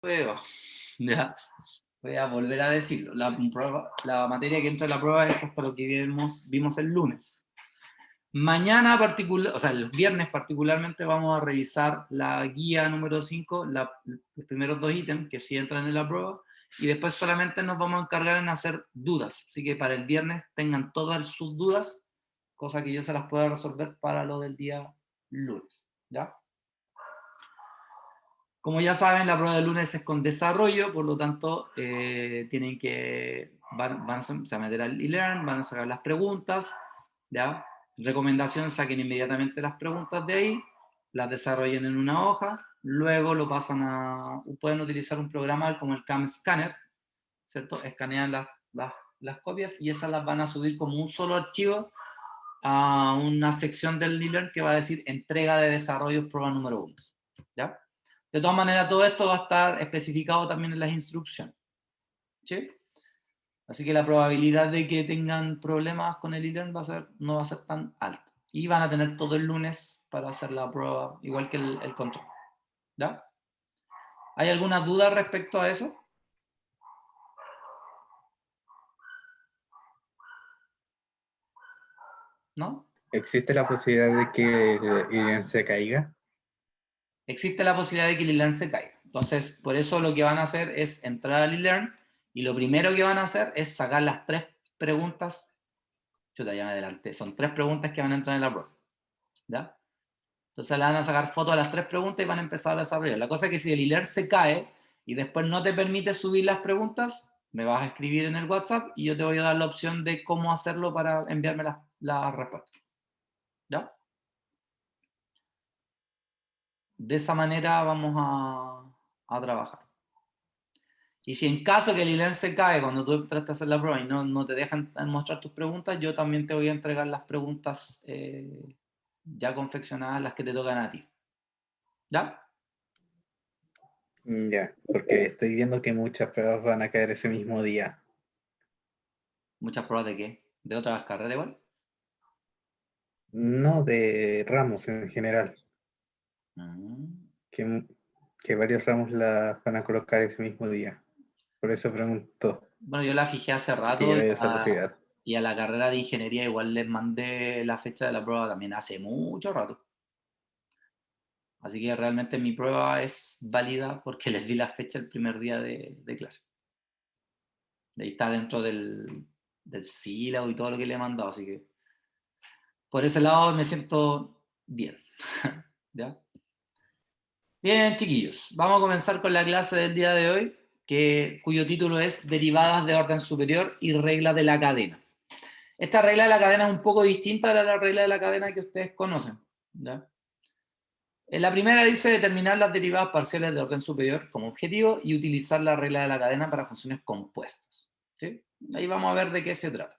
prueba. ¿Ya? Voy a volver a decirlo. La materia que entra en la prueba es hasta lo que vimos el lunes. Mañana, o sea, el viernes particularmente, vamos a revisar la guía número 5, los primeros 2 ítems que sí entran en la prueba, y después solamente nos vamos a encargar en hacer dudas. Así que para el viernes tengan todas sus dudas, cosa que yo se las pueda resolver para lo del día lunes. ¿Ya? Como ya saben, la prueba del lunes es con desarrollo, por lo tanto, tienen que, van a meter al e-learn, van a sacar las preguntas, ¿ya? Recomendación, saquen inmediatamente las preguntas de ahí, las desarrollen en una hoja, luego lo pasan pueden utilizar un programa como el Cam Scanner, ¿cierto? Escanean las copias y esas las van a subir como un solo archivo a una sección del e-learn que va a decir entrega de desarrollo prueba número 1, ¿ya? De todas maneras, todo esto va a estar especificado también en las instrucciones, ¿sí? Así que la probabilidad de que tengan problemas con el e-learn no va a ser tan alta. Y van a tener todo el lunes para hacer la prueba, igual que el control. ¿Ya? ¿Hay alguna duda respecto a eso? ¿No? ¿Existe la posibilidad de que el IEM se caiga? Existe la posibilidad de que el e-learn se caiga. Entonces, por eso lo que van a hacer es entrar al e-learn y lo primero que van a hacer es sacar las 3 preguntas. Chuta, ya me adelanté. Son 3 preguntas que van a entrar en la prueba. ¿Ya? Entonces le van a sacar fotos a las 3 preguntas y van a empezar a desarrollar. La cosa es que si el e-learn se cae y después no te permite subir las preguntas, me vas a escribir en el WhatsApp y yo te voy a dar la opción de cómo hacerlo para enviarme las respuestas. ¿Ya? De esa manera vamos a trabajar. Y si en caso que el e-learn se cae cuando tú entraste a hacer la prueba y no te dejan mostrar tus preguntas, yo también te voy a entregar las preguntas ya confeccionadas, las que te tocan a ti. ¿Ya? Ya, porque estoy viendo que muchas pruebas van a caer ese mismo día. ¿Muchas pruebas de qué? ¿De otras carreras igual? No de ramos en general, Mm. que, que varios ramos las van a colocar ese mismo día. Por eso pregunto, Bueno, yo la fijé hace porque rato ya hay esa posibilidad. y a la carrera de ingeniería igual les mandé la fecha de la prueba también hace mucho rato. Así que realmente mi prueba es válida porque les di la fecha el primer día de clase. Ahí está dentro del sílabo y todo lo que le he mandado, así que por ese lado me siento bien. ¿Ya? Bien, chiquillos, vamos a comenzar con la clase del día de hoy, cuyo título es Derivadas de orden superior y regla de la cadena. Esta regla de la cadena es un poco distinta a la regla de la cadena que ustedes conocen. ¿Ya? En la primera dice determinar las derivadas parciales de orden superior como objetivo y utilizar la regla de la cadena para funciones compuestas. ¿Sí? Ahí vamos a ver de qué se trata.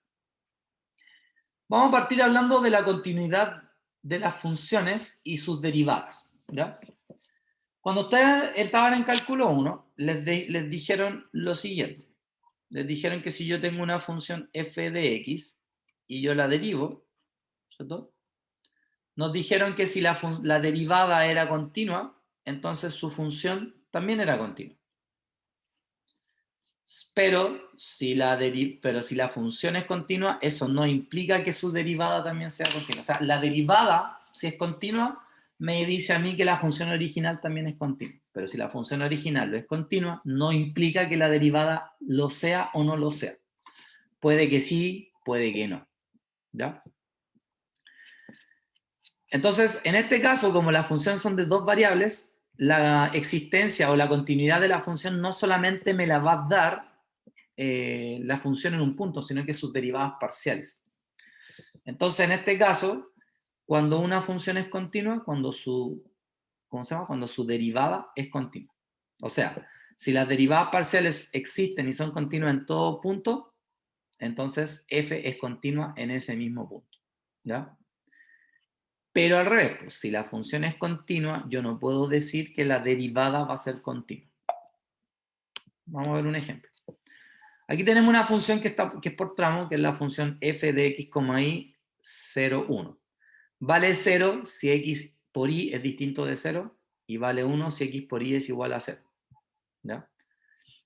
Vamos a partir hablando de la continuidad de las funciones y sus derivadas. ¿Ya? Cuando ustedes estaban en cálculo 1, les dijeron lo siguiente. Les dijeron que si yo tengo una función f de x y yo la derivo, ¿cierto? Nos dijeron que si la derivada era continua, entonces su función también era continua. Pero si la función es continua, eso no implica que su derivada también sea continua. O sea, la derivada, si es continua, me dice a mí que la función original también es continua. Pero si la función original no es continua, no implica que la derivada lo sea o no lo sea. Puede que sí, puede que no. ¿Ya? Entonces, en este caso, como las funciones son de 2 variables, la existencia o la continuidad de la función no solamente me la va a dar la función en un punto, sino que sus derivadas parciales. Entonces, en este caso, cuando una función es continua, ¿cómo se llama? Cuando su derivada es continua. O sea, si las derivadas parciales existen y son continuas en todo punto, entonces f es continua en ese mismo punto. ¿Ya? Pero al revés, pues, si la función es continua, yo no puedo decir que la derivada va a ser continua. Vamos a ver un ejemplo. Aquí tenemos una función que es por tramo, que es la función f de x, y 0, 1. Vale 0 si x por y es distinto de 0 y vale 1 si x por y es igual a 0. ¿Ya?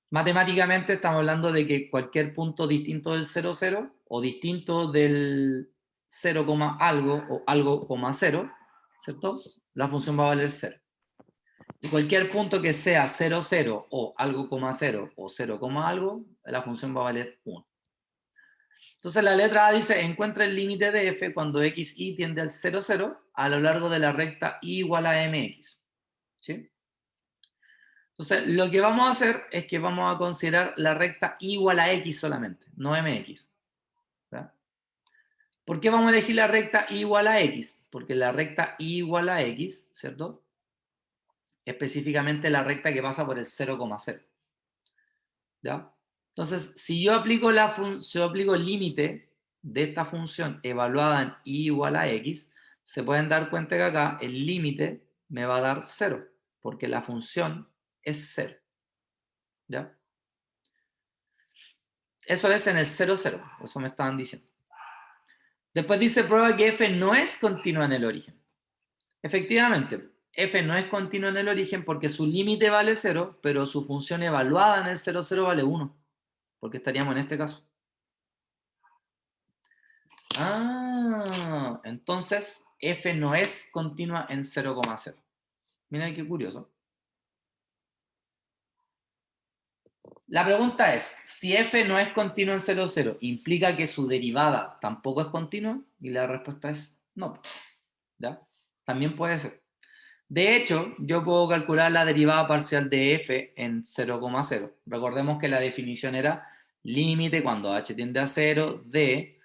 Matemáticamente estamos hablando de que cualquier punto distinto del 0, 0 o distinto del 0, algo o algo, 0, ¿cierto? La función va a valer 0. Y cualquier punto que sea 0, 0 o algo, 0 o 0, algo, la función va a valer 1. Entonces la letra A dice, encuentra el límite de f cuando xy tiende al 0, 0 a lo largo de la recta y igual a mx. ¿Sí? Entonces lo que vamos a hacer es que vamos a considerar la recta y igual a x solamente, no mx. ¿Ya? ¿Por qué vamos a elegir la recta y igual a x? Porque la recta y igual a x, ¿cierto? Específicamente la recta que pasa por el 0, 0. ¿Ya? Entonces, si yo aplico el límite de esta función evaluada en y igual a x, se pueden dar cuenta que acá el límite me va a dar 0, porque la función es 0. ¿Ya? Eso es en el 0, 0. Eso me estaban diciendo. Después dice, prueba que f no es continua en el origen. Efectivamente, f no es continua en el origen porque su límite vale 0, pero su función evaluada en el 0, 0 vale 1, porque estaríamos en este caso. Ah, entonces f no es continua en 0, 0. Mira qué curioso. La pregunta es, si f no es continua en 0, 0, ¿implica que su derivada tampoco es continua? Y la respuesta es no. ¿Ya? También puede ser. De hecho, yo puedo calcular la derivada parcial de f en 0, 0. Recordemos que la definición era límite cuando h tiende a 0 de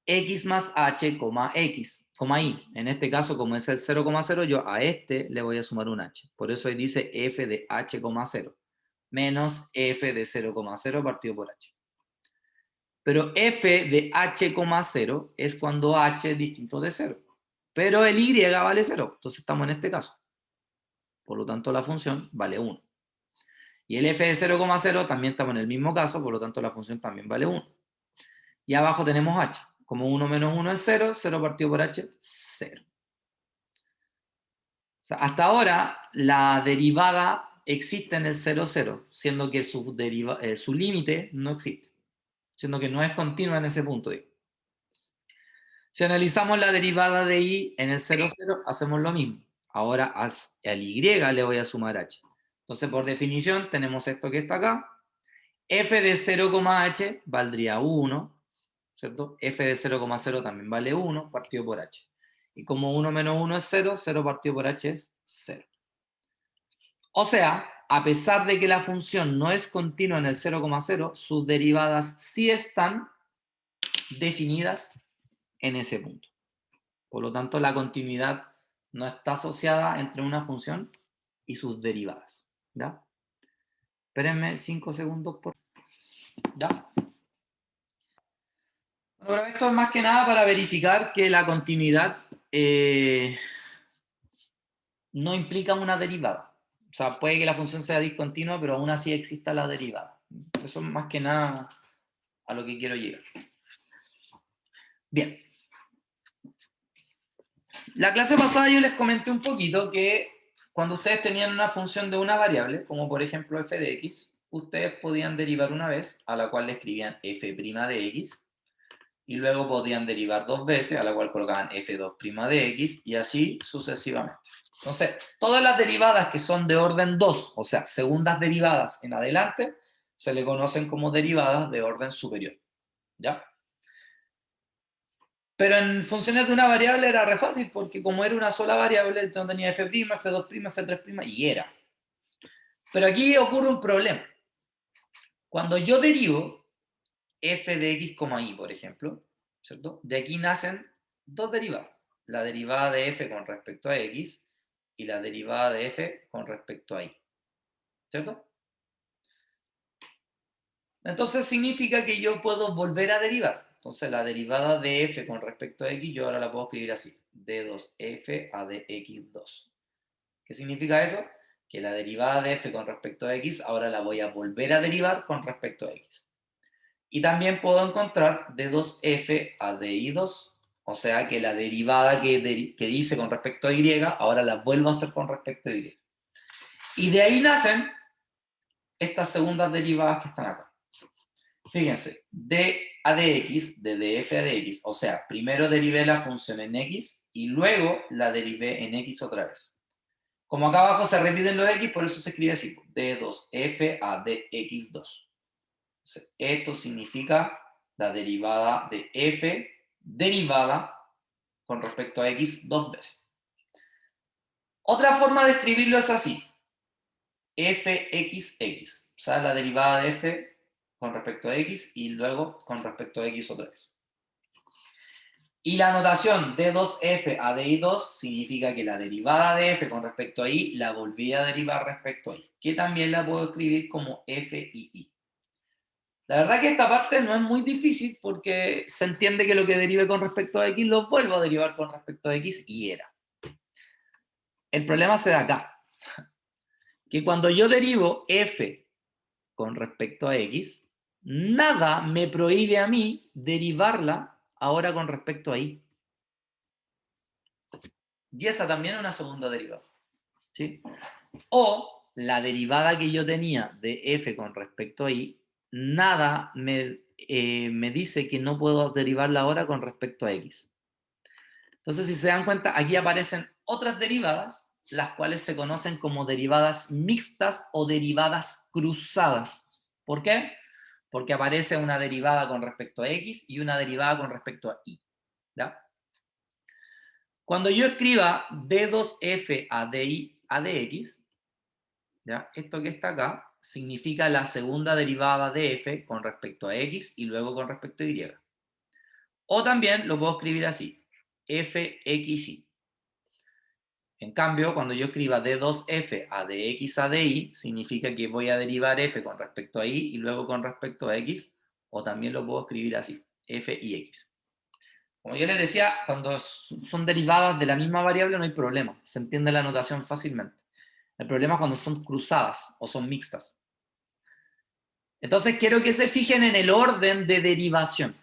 x más h, x, y. En este caso, como es el 0, 0, yo a este le voy a sumar un h. Por eso ahí dice f de h, 0 menos f de 0, 0 partido por h. Pero f de h, 0 es cuando h es distinto de 0. Pero el y vale 0. Entonces estamos en este caso. Por lo tanto, la función vale 1. Y el f de 0, 0 también estamos en el mismo caso, por lo tanto, la función también vale 1. Y abajo tenemos h. Como 1 menos 1 es 0, 0 partido por h, 0. O sea, hasta ahora, la derivada existe en el 0, 0, siendo que su límite no existe, siendo que no es continua en ese punto. Digo. Si analizamos la derivada de y en el 0, 0, hacemos lo mismo. Ahora al y le voy a sumar h. Entonces, por definición, tenemos esto que está acá. F de 0, h valdría 1, ¿cierto? F de 0, 0 también vale 1 partido por h. Y como 1 menos 1 es 0, 0 partido por h es 0. O sea, a pesar de que la función no es continua en el 0, 0, sus derivadas sí están definidas en ese punto. Por lo tanto, la continuidad no está asociada entre una función y sus derivadas. ¿Ya? Espérenme 5 segundos. ¿Ya? Bueno, esto es más que nada para verificar que la continuidad no implica una derivada. O sea, puede que la función sea discontinua, pero aún así exista la derivada. Eso es más que nada a lo que quiero llegar. Bien. La clase pasada yo les comenté un poquito que cuando ustedes tenían una función de una variable, como por ejemplo f de x, ustedes podían derivar una vez, a la cual le escribían f' de x, y luego podían derivar dos veces, a la cual colocaban f2' de x, y así sucesivamente. Entonces, todas las derivadas que son de orden 2, o sea, segundas derivadas en adelante, se le conocen como derivadas de orden superior. ¿Ya? Pero en funciones de una variable era re fácil, porque como era una sola variable, entonces tenía f', f2', f3', y era. Pero aquí ocurre un problema. Cuando yo derivo f de x, y, por ejemplo, ¿cierto? De aquí nacen dos derivadas. La derivada de f con respecto a x y la derivada de f con respecto a y. ¿Cierto? Entonces significa que yo puedo volver a derivar. Entonces la derivada de f con respecto a x, yo ahora la puedo escribir así. d2f a dx2. ¿Qué significa eso? Que la derivada de f con respecto a x, ahora la voy a volver a derivar con respecto a x. Y también puedo encontrar d2f a di2, o sea que la derivada que hice con respecto a y, ahora la vuelvo a hacer con respecto a y. Y de ahí nacen estas segundas derivadas que están acá. Fíjense, d a dx, de df a dx, o sea, primero derivé la función en x y luego la derivé en x otra vez. Como acá abajo se repiten los x, por eso se escribe así, d2f a dx2. Entonces, esto significa la derivada de f derivada con respecto a x dos veces. Otra forma de escribirlo es así, fxx, o sea, la derivada de f con respecto a x y luego con respecto a x otra vez. Y la notación d2f a di2 significa que la derivada de f con respecto a y la volví a derivar respecto a y, que también la puedo escribir como f y y. La verdad que esta parte no es muy difícil porque se entiende que lo que derive con respecto a x lo vuelvo a derivar con respecto a x y era. El problema se da acá, que cuando yo derivo f con respecto a x, nada me prohíbe a mí derivarla ahora con respecto a y. Y esa también es una segunda derivada. ¿Sí? O la derivada que yo tenía de f con respecto a y, nada me dice que no puedo derivarla ahora con respecto a x. Entonces, si se dan cuenta, aquí aparecen otras derivadas, las cuales se conocen como derivadas mixtas o derivadas cruzadas. ¿Por qué? Porque aparece una derivada con respecto a x y una derivada con respecto a y. ¿Ya? Cuando yo escriba d2f a di a dx, ¿ya? Esto que está acá significa la segunda derivada de f con respecto a x y luego con respecto a y. O también lo puedo escribir así, fxy. En cambio, cuando yo escriba d2f a dx a di, significa que voy a derivar f con respecto a y y luego con respecto a x, o también lo puedo escribir así, f y x. Como yo les decía, cuando son derivadas de la misma variable no hay problema, se entiende la notación fácilmente. El problema es cuando son cruzadas o son mixtas. Entonces quiero que se fijen en el orden de derivación.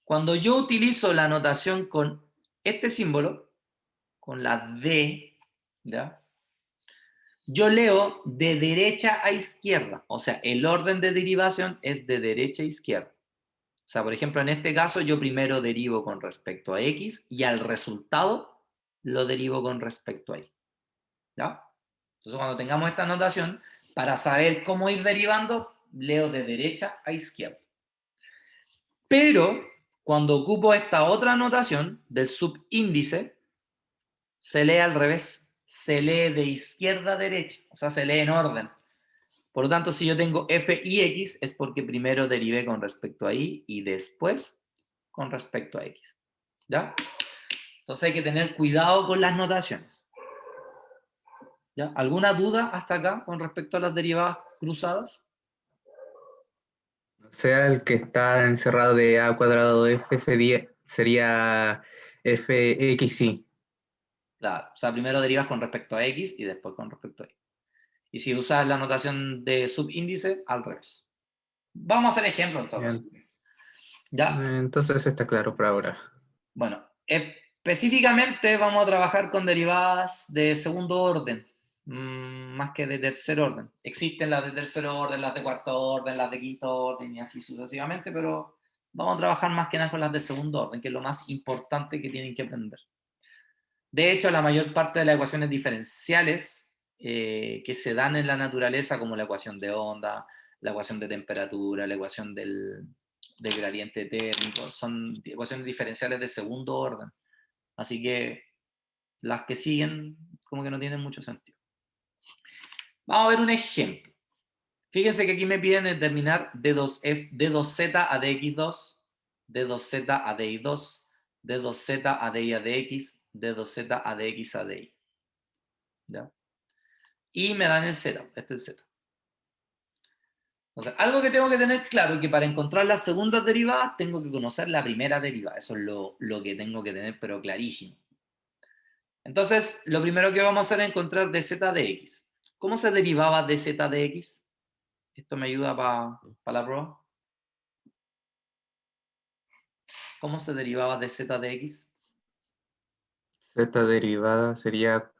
Cuando yo utilizo la notación con este símbolo, con la D, ¿ya? Yo leo de derecha a izquierda. O sea, el orden de derivación es de derecha a izquierda. O sea, por ejemplo, en este caso yo primero derivo con respecto a X y al resultado lo derivo con respecto a Y. ¿Ya? Entonces, cuando tengamos esta notación, para saber cómo ir derivando, leo de derecha a izquierda. Pero, cuando ocupo esta otra notación del subíndice, se lee al revés. Se lee de izquierda a derecha. O sea, se lee en orden. Por lo tanto, si yo tengo f y x, es porque primero derivé con respecto a y y después con respecto a x. ¿Ya? Entonces hay que tener cuidado con las notaciones. ¿Ya? ¿Alguna duda hasta acá con respecto a las derivadas cruzadas? O sea, el que está encerrado de a cuadrado de f sería fxy. Claro, o sea, primero derivas con respecto a x y después con respecto a y. Y si usas la notación de subíndice, al revés. Vamos a hacer ejemplo en todo caso. ¿Ya? Entonces está claro por ahora. Bueno, específicamente vamos a trabajar con derivadas de segundo orden, más que de tercer orden. Existen las de tercer orden, las de cuarto orden, las de quinto orden y así sucesivamente, pero vamos a trabajar más que nada con las de segundo orden, que es lo más importante que tienen que aprender. De hecho, la mayor parte de las ecuaciones diferenciales que se dan en la naturaleza, como la ecuación de onda, la ecuación de temperatura, la ecuación del gradiente térmico, son ecuaciones diferenciales de segundo orden. Así que las que siguen como que no tienen mucho sentido. Vamos a ver un ejemplo. Fíjense que aquí me piden determinar d2z a dx2, d2z a dy2, d2z a dy a dx, d2z a dx a dy. ¿Ya? Y me dan el z, este es el z. Entonces, algo que tengo que tener claro es que para encontrar las segundas derivadas tengo que conocer la primera derivada. Eso es lo que tengo que tener, pero clarísimo. Entonces, lo primero que vamos a hacer es encontrar dz de x. ¿Cómo se derivaba dz de x? Esto me ayuda para la prueba. ¿Cómo se derivaba dz de x? Z derivada sería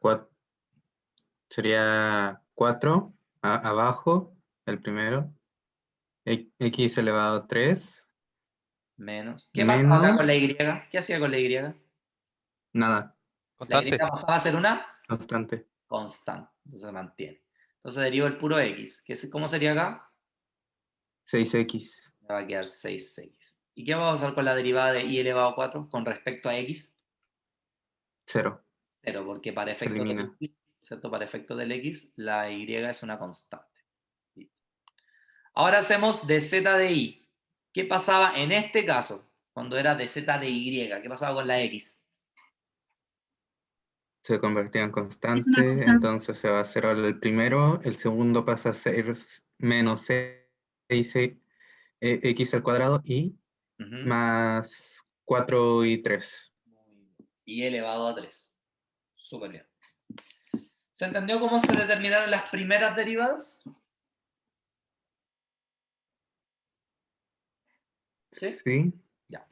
4 abajo el primero, x elevado a 3, Menos. ¿Qué pasa acá con la menos, Y? ¿Qué hacía con la Y? nada, La Y Constante. pasaba a ser una constante, constante. Entonces se mantiene. Entonces derivo el puro X. ¿Cómo sería acá? 6x, Me va a quedar 6x. ¿Y qué vamos a hacer con la derivada de y elevado a 4 con respecto a X? 0, 0, porque para se efectos del elimina. X, ¿cierto? Para efectos del X, la Y es una constante. Ahora hacemos de Z de Y. ¿Qué pasaba en este caso? Cuando era de Z de Y. ¿Qué pasaba con la X? Se convertía en Es una constante, constante. entonces se va a hacer el primero, el segundo pasa a ser menos 6 x al cuadrado y Ujú. más 4 y 3. Y elevado a 3. Súper bien. ¿Se entendió cómo se determinaron las primeras derivadas? ¿Sí? ¿Sí? Ya.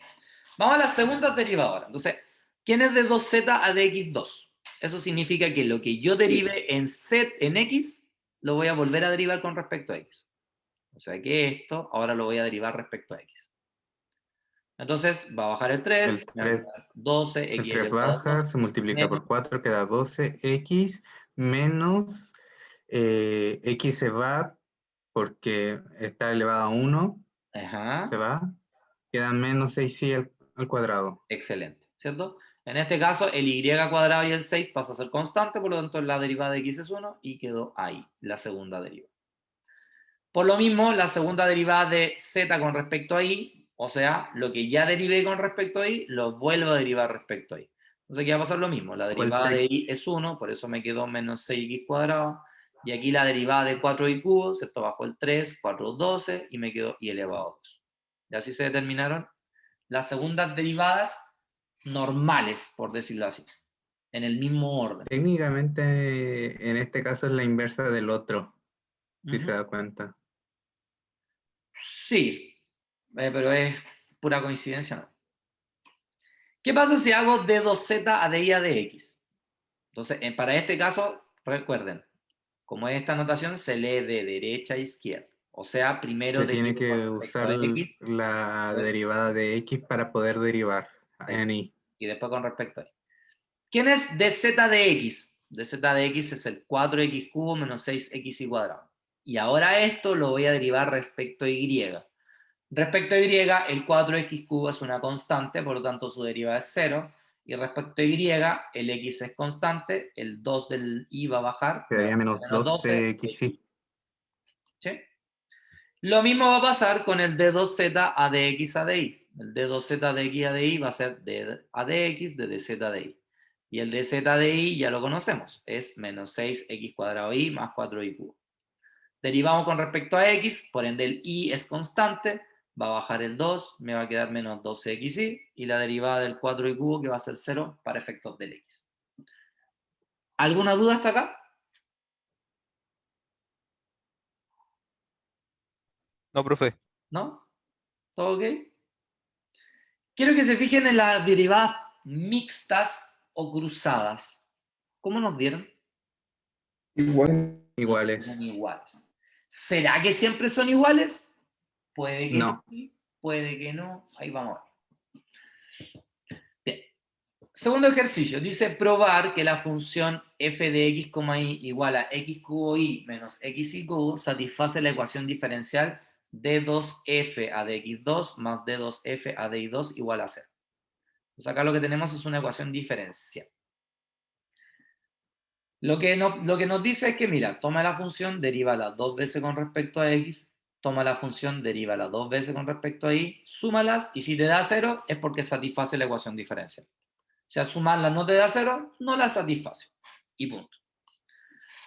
Vamos a las segundas derivadas ahora. Entonces, ¿quién es de 2z a dx2? Eso significa que lo que yo derive en x, lo voy a volver a derivar con respecto a x. O sea que esto ahora lo voy a derivar respecto a x. Entonces, va a bajar el 3, El va a 3, quedar 12, el x 3 elevado a baja, 2, se multiplica menos, por 4, queda 12x, menos x se va porque está elevado a 1, se ajá, va, queda menos 6y al cuadrado. excelente, ¿cierto? En este caso, el y cuadrado y el 6 pasa a ser constante, por lo tanto, la derivada de x es 1 y quedó ahí, la segunda derivada. Por lo mismo, la segunda derivada de z con respecto a y, o sea, lo que ya derivé con respecto a y, lo vuelvo a derivar respecto a y. Entonces aquí va a pasar lo mismo, la derivada de y es 1, por eso me quedó menos 6x cuadrado, y aquí la derivada de 4y cubo, ¿cierto? Bajo el 3, 4, 12, y me quedó y elevado a 2. Y así se determinaron las segundas derivadas normales, por decirlo así, en el mismo orden. Técnicamente, en este caso es la inversa del otro, si Ujú. se da cuenta. Sí, pero es pura coincidencia, ¿no? ¿Qué pasa si hago de 2z a de y a de x? Entonces, para este caso, recuerden, como es esta notación, se lee de derecha a izquierda. O sea, primero Se tiene derivo con que respecto usar a x, la pues, derivada de x para poder derivar en y. y después con respecto a y. ¿Quién es de z de x? De z de x es el 4x cubo menos 6x y cuadrado. Y ahora esto lo voy a derivar respecto a y. Respecto a y, el 4x cubo es una constante, por lo tanto su derivada es 0. Y respecto a y, el x es constante, el 2 del y va a bajar, me va a Quedaría quedar menos menos 12. 12xy. ¿Sí? Lo mismo va a pasar con el d2z a dx a dy. El d2z a dx a dy va a ser d a dx de dz a dy. Y el dz a dy ya lo conocemos, es menos 6x cuadrado y más 4y cubo. Derivamos con respecto a x, por ende el y es constante, va a bajar el 2, me va a quedar menos 12xy, y la derivada del 4y cubo que va a ser 0 para efectos del x. ¿Alguna duda hasta acá? No, profe. ¿No? ¿Todo ok? Quiero que se fijen en las derivadas mixtas o cruzadas. ¿Cómo nos dieron? Igual. Nos Iguales. dieron iguales. ¿Será que siempre son iguales? Puede que No. sí, puede que no. Ahí vamos a ver. Bien. Segundo ejercicio. Dice probar que la función f de x, y igual a x cubo y menos x y cubo satisface la ecuación diferencial d2f a dx2 más d2f a dy2 igual a 0. Pues acá lo que tenemos es una ecuación diferencial. Lo que nos dice es que, mira, toma la función, derívala dos veces con respecto a x, toma la función, derívala dos veces con respecto a y, súmalas, y si te da 0 es porque satisface la ecuación diferencial. O sea, sumarla no te da 0, no la satisface. Y punto.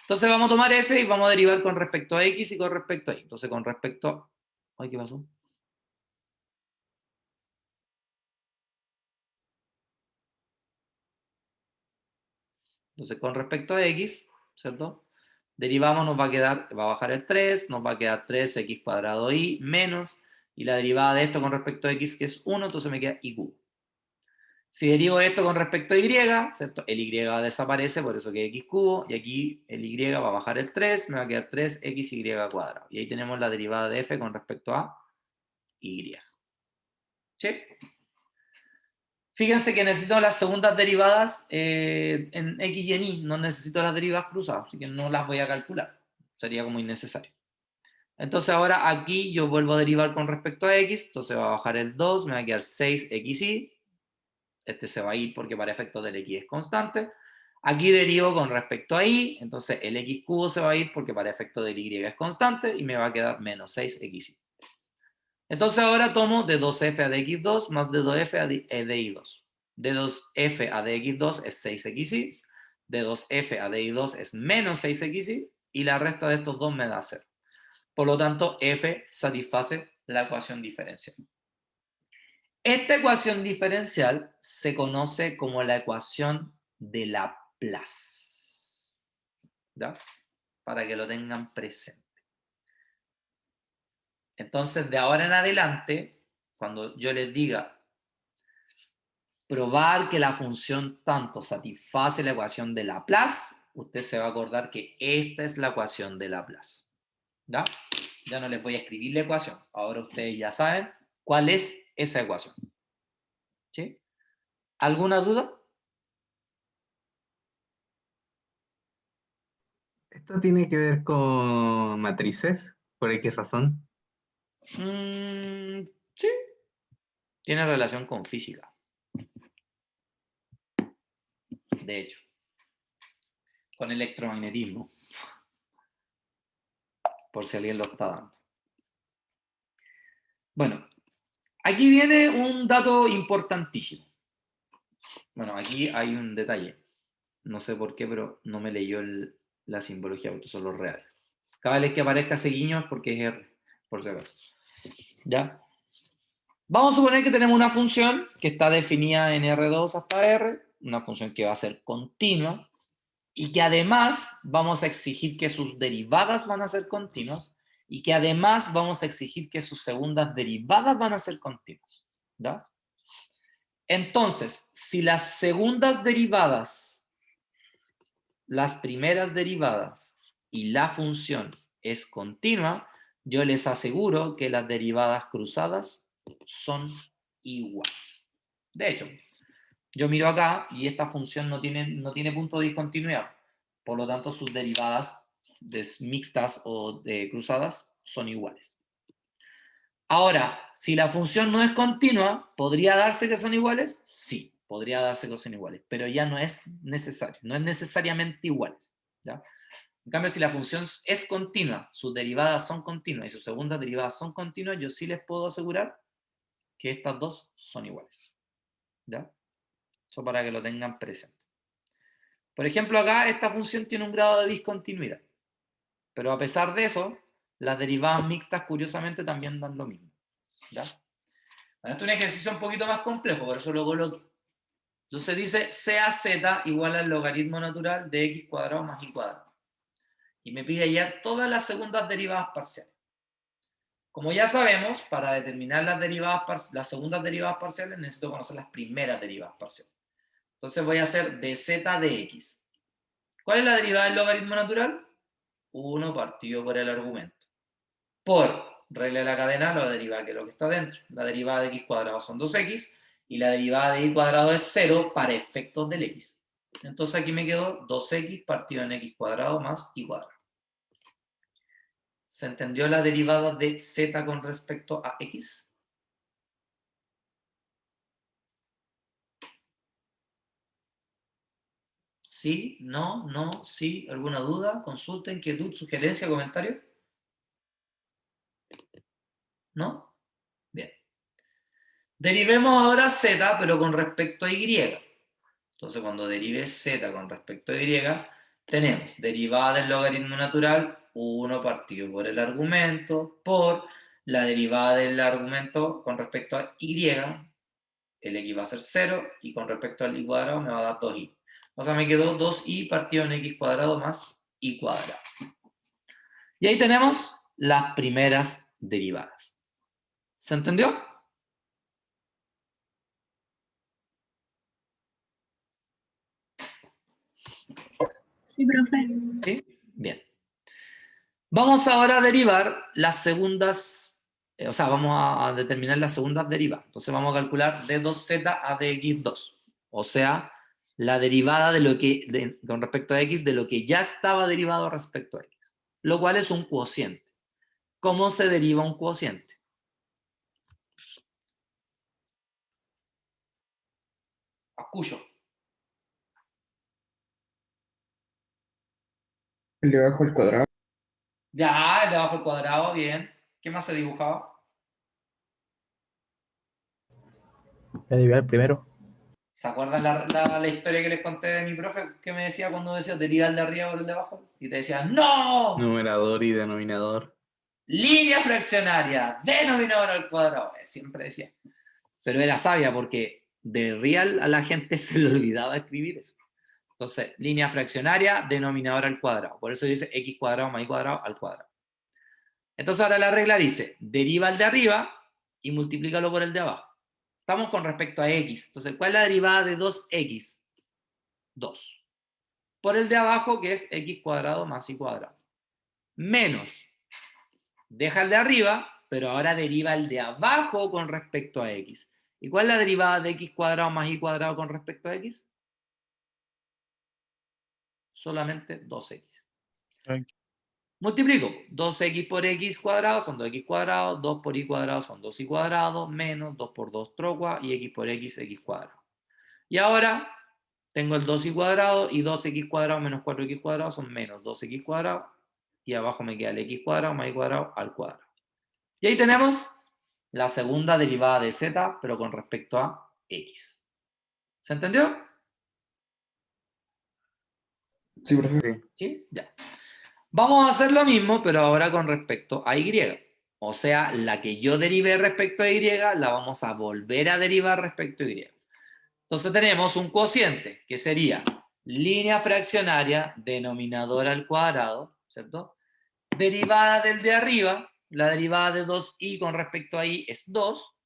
Entonces vamos a tomar f y vamos a derivar con respecto a x y con respecto a y. Entonces con respecto a... Ay, ¿qué pasó? Entonces con respecto a x, ¿cierto? Derivamos, nos va a quedar, va a bajar el 3, nos va a quedar 3x cuadrado y menos, y la derivada de esto con respecto a x que es 1, entonces me queda y cubo. Si derivo esto con respecto a y, ¿cierto? El y desaparece, por eso que x cubo, y aquí el y va a bajar el 3, me va a quedar 3xy cuadrado. Y ahí tenemos la derivada de f con respecto a y. ¿Sí? Fíjense que necesito las segundas derivadas en x y en y, no necesito las derivadas cruzadas, así que no las voy a calcular, sería como innecesario. Entonces ahora aquí yo vuelvo a derivar con respecto a x, entonces va a bajar el 2, me va a quedar 6xy, este se va a ir porque para efectos del x es constante. Aquí derivo con respecto a y, entonces el x cubo se va a ir porque para efectos del y es constante y me va a quedar menos 6xy. Entonces ahora tomo de 2f a dx2 más de 2f a dy2. De 2f a dx2 es 6xy, de 2f a dy2 es menos 6xy y la resta de estos dos me da 0. Por lo tanto, f satisface la ecuación diferencial. Esta ecuación diferencial se conoce como la ecuación de Laplace. ¿Ya? Para que lo tengan presente. Entonces, de ahora en adelante, cuando yo les diga probar que la función tanto satisface la ecuación de Laplace, usted se va a acordar que esta es la ecuación de Laplace. ¿Ya? Ya no les voy a escribir la ecuación. Ahora ustedes ya saben cuál es esa ecuación. ¿Sí? ¿Alguna duda? ¿Esto tiene que ver con matrices? ¿Por X razón? Sí. Tiene relación con física. De hecho. Con electromagnetismo. Por si alguien lo está dando. Bueno, aquí viene un dato importantísimo. Bueno, aquí hay un detalle. No sé por qué, pero no me leyó la simbología, estos son los reales. Cada vez que aparezca ese guiño es porque es R, por si acaso. ¿Ya? Vamos a suponer que tenemos una función que está definida en R2 hasta R, una función que va a ser continua, y que además vamos a exigir que sus derivadas van a ser continuas, y que además vamos a exigir que sus segundas derivadas van a ser continuas. ¿Ya? Entonces, si las segundas derivadas, las primeras derivadas y la función es continua, yo les aseguro que las derivadas cruzadas son iguales. De hecho, yo miro acá y esta función no tiene punto de discontinuidad. Por lo tanto, sus derivadas mixtas o cruzadas son iguales. Ahora, si la función no es continua, ¿podría darse que son iguales? Sí, podría darse que son iguales, pero ya no es necesario, no es necesariamente iguales. ¿Ya? En cambio, si la función es continua, sus derivadas son continuas y sus segundas derivadas son continuas, yo sí les puedo asegurar que estas dos son iguales. ¿Ya? Eso para que lo tengan presente. Por ejemplo, acá esta función tiene un grado de discontinuidad, pero a pesar de eso, las derivadas mixtas curiosamente también dan lo mismo. ¿Ya? Bueno, esto es un ejercicio un poquito más complejo, por eso lo coloqué. Entonces dice CAZ igual al logaritmo natural de x cuadrado más y cuadrado. Y me pide hallar todas las segundas derivadas parciales. Como ya sabemos, para determinar las segundas derivadas parciales necesito conocer las primeras derivadas parciales. Entonces voy a hacer de z de x. ¿Cuál es la derivada del logaritmo natural? 1 partido por el argumento. Por regla de la cadena, la derivada que es lo que está dentro. La derivada de x cuadrado son 2x y la derivada de y cuadrado es 0 para efectos del x. Entonces aquí me quedó 2x partido en x cuadrado más y cuadrado. ¿Se entendió la derivada de z con respecto a x? ¿Sí? ¿No? ¿No? ¿Sí? ¿Alguna duda? ¿Consulta? ¿Inquietud? ¿Sugerencia? ¿Comentario? ¿No? Bien. Derivemos ahora z, pero con respecto a y. Entonces, cuando derive z con respecto a y, tenemos derivada del logaritmo natural, 1 partido por el argumento, por la derivada del argumento con respecto a y, el x va a ser 0, y con respecto al y cuadrado me va a dar 2y. O sea, me quedó 2y partido en x cuadrado más y cuadrado. Y ahí tenemos las primeras derivadas. ¿Se entendió? Sí, profe. ¿Sí? Bien. Vamos ahora a derivar las segundas, o sea, vamos a determinar las segundas derivadas. Entonces vamos a calcular d2z a dx2. O sea, la derivada de lo que, con respecto a x, de lo que ya estaba derivado respecto a x. Lo cual es un cociente. ¿Cómo se deriva un cociente? Acuyo. El de abajo al cuadrado. Ya, el de abajo al cuadrado, bien. ¿Qué más se dibujaba? La derivar primero. ¿Se acuerdan la historia que les conté de mi profe que me decía cuando decía derivar el de arriba por el de abajo? Y te decía, ¡no! Numerador y denominador. Línea fraccionaria, denominador al cuadrado. Siempre decía. Pero era sabia porque de real a la gente se le olvidaba escribir eso. Entonces, línea fraccionaria, denominador al cuadrado. Por eso dice x cuadrado más y cuadrado al cuadrado. Entonces ahora la regla dice, deriva el de arriba y multiplícalo por el de abajo. Estamos con respecto a x. Entonces, ¿cuál es la derivada de 2x? 2. Por el de abajo, que es x cuadrado más y cuadrado. Menos. Deja el de arriba, pero ahora deriva el de abajo con respecto a x. ¿Y cuál es la derivada de x cuadrado más y cuadrado con respecto a x? Solamente 2x. Multiplico. 2x por x cuadrado son 2x cuadrado, 2 por y cuadrado son 2y cuadrado, menos 2 por 2 trocua, y x por x, x cuadrado. Y ahora tengo el 2y cuadrado y 2x cuadrado menos 4x cuadrado son menos 2x cuadrado, y abajo me queda el x cuadrado más y cuadrado al cuadrado. Y ahí tenemos la segunda derivada de z, pero con respecto a x. ¿Se entendió? Sí, profe. ¿Sí? Ya. Vamos a hacer lo mismo, pero ahora con respecto a y. O sea, la que yo derivé respecto a y, la vamos a volver a derivar respecto a y. Entonces tenemos un cociente, que sería línea fraccionaria, denominador al cuadrado, ¿cierto? Derivada del de arriba, la derivada de 2y con respecto a y es 2,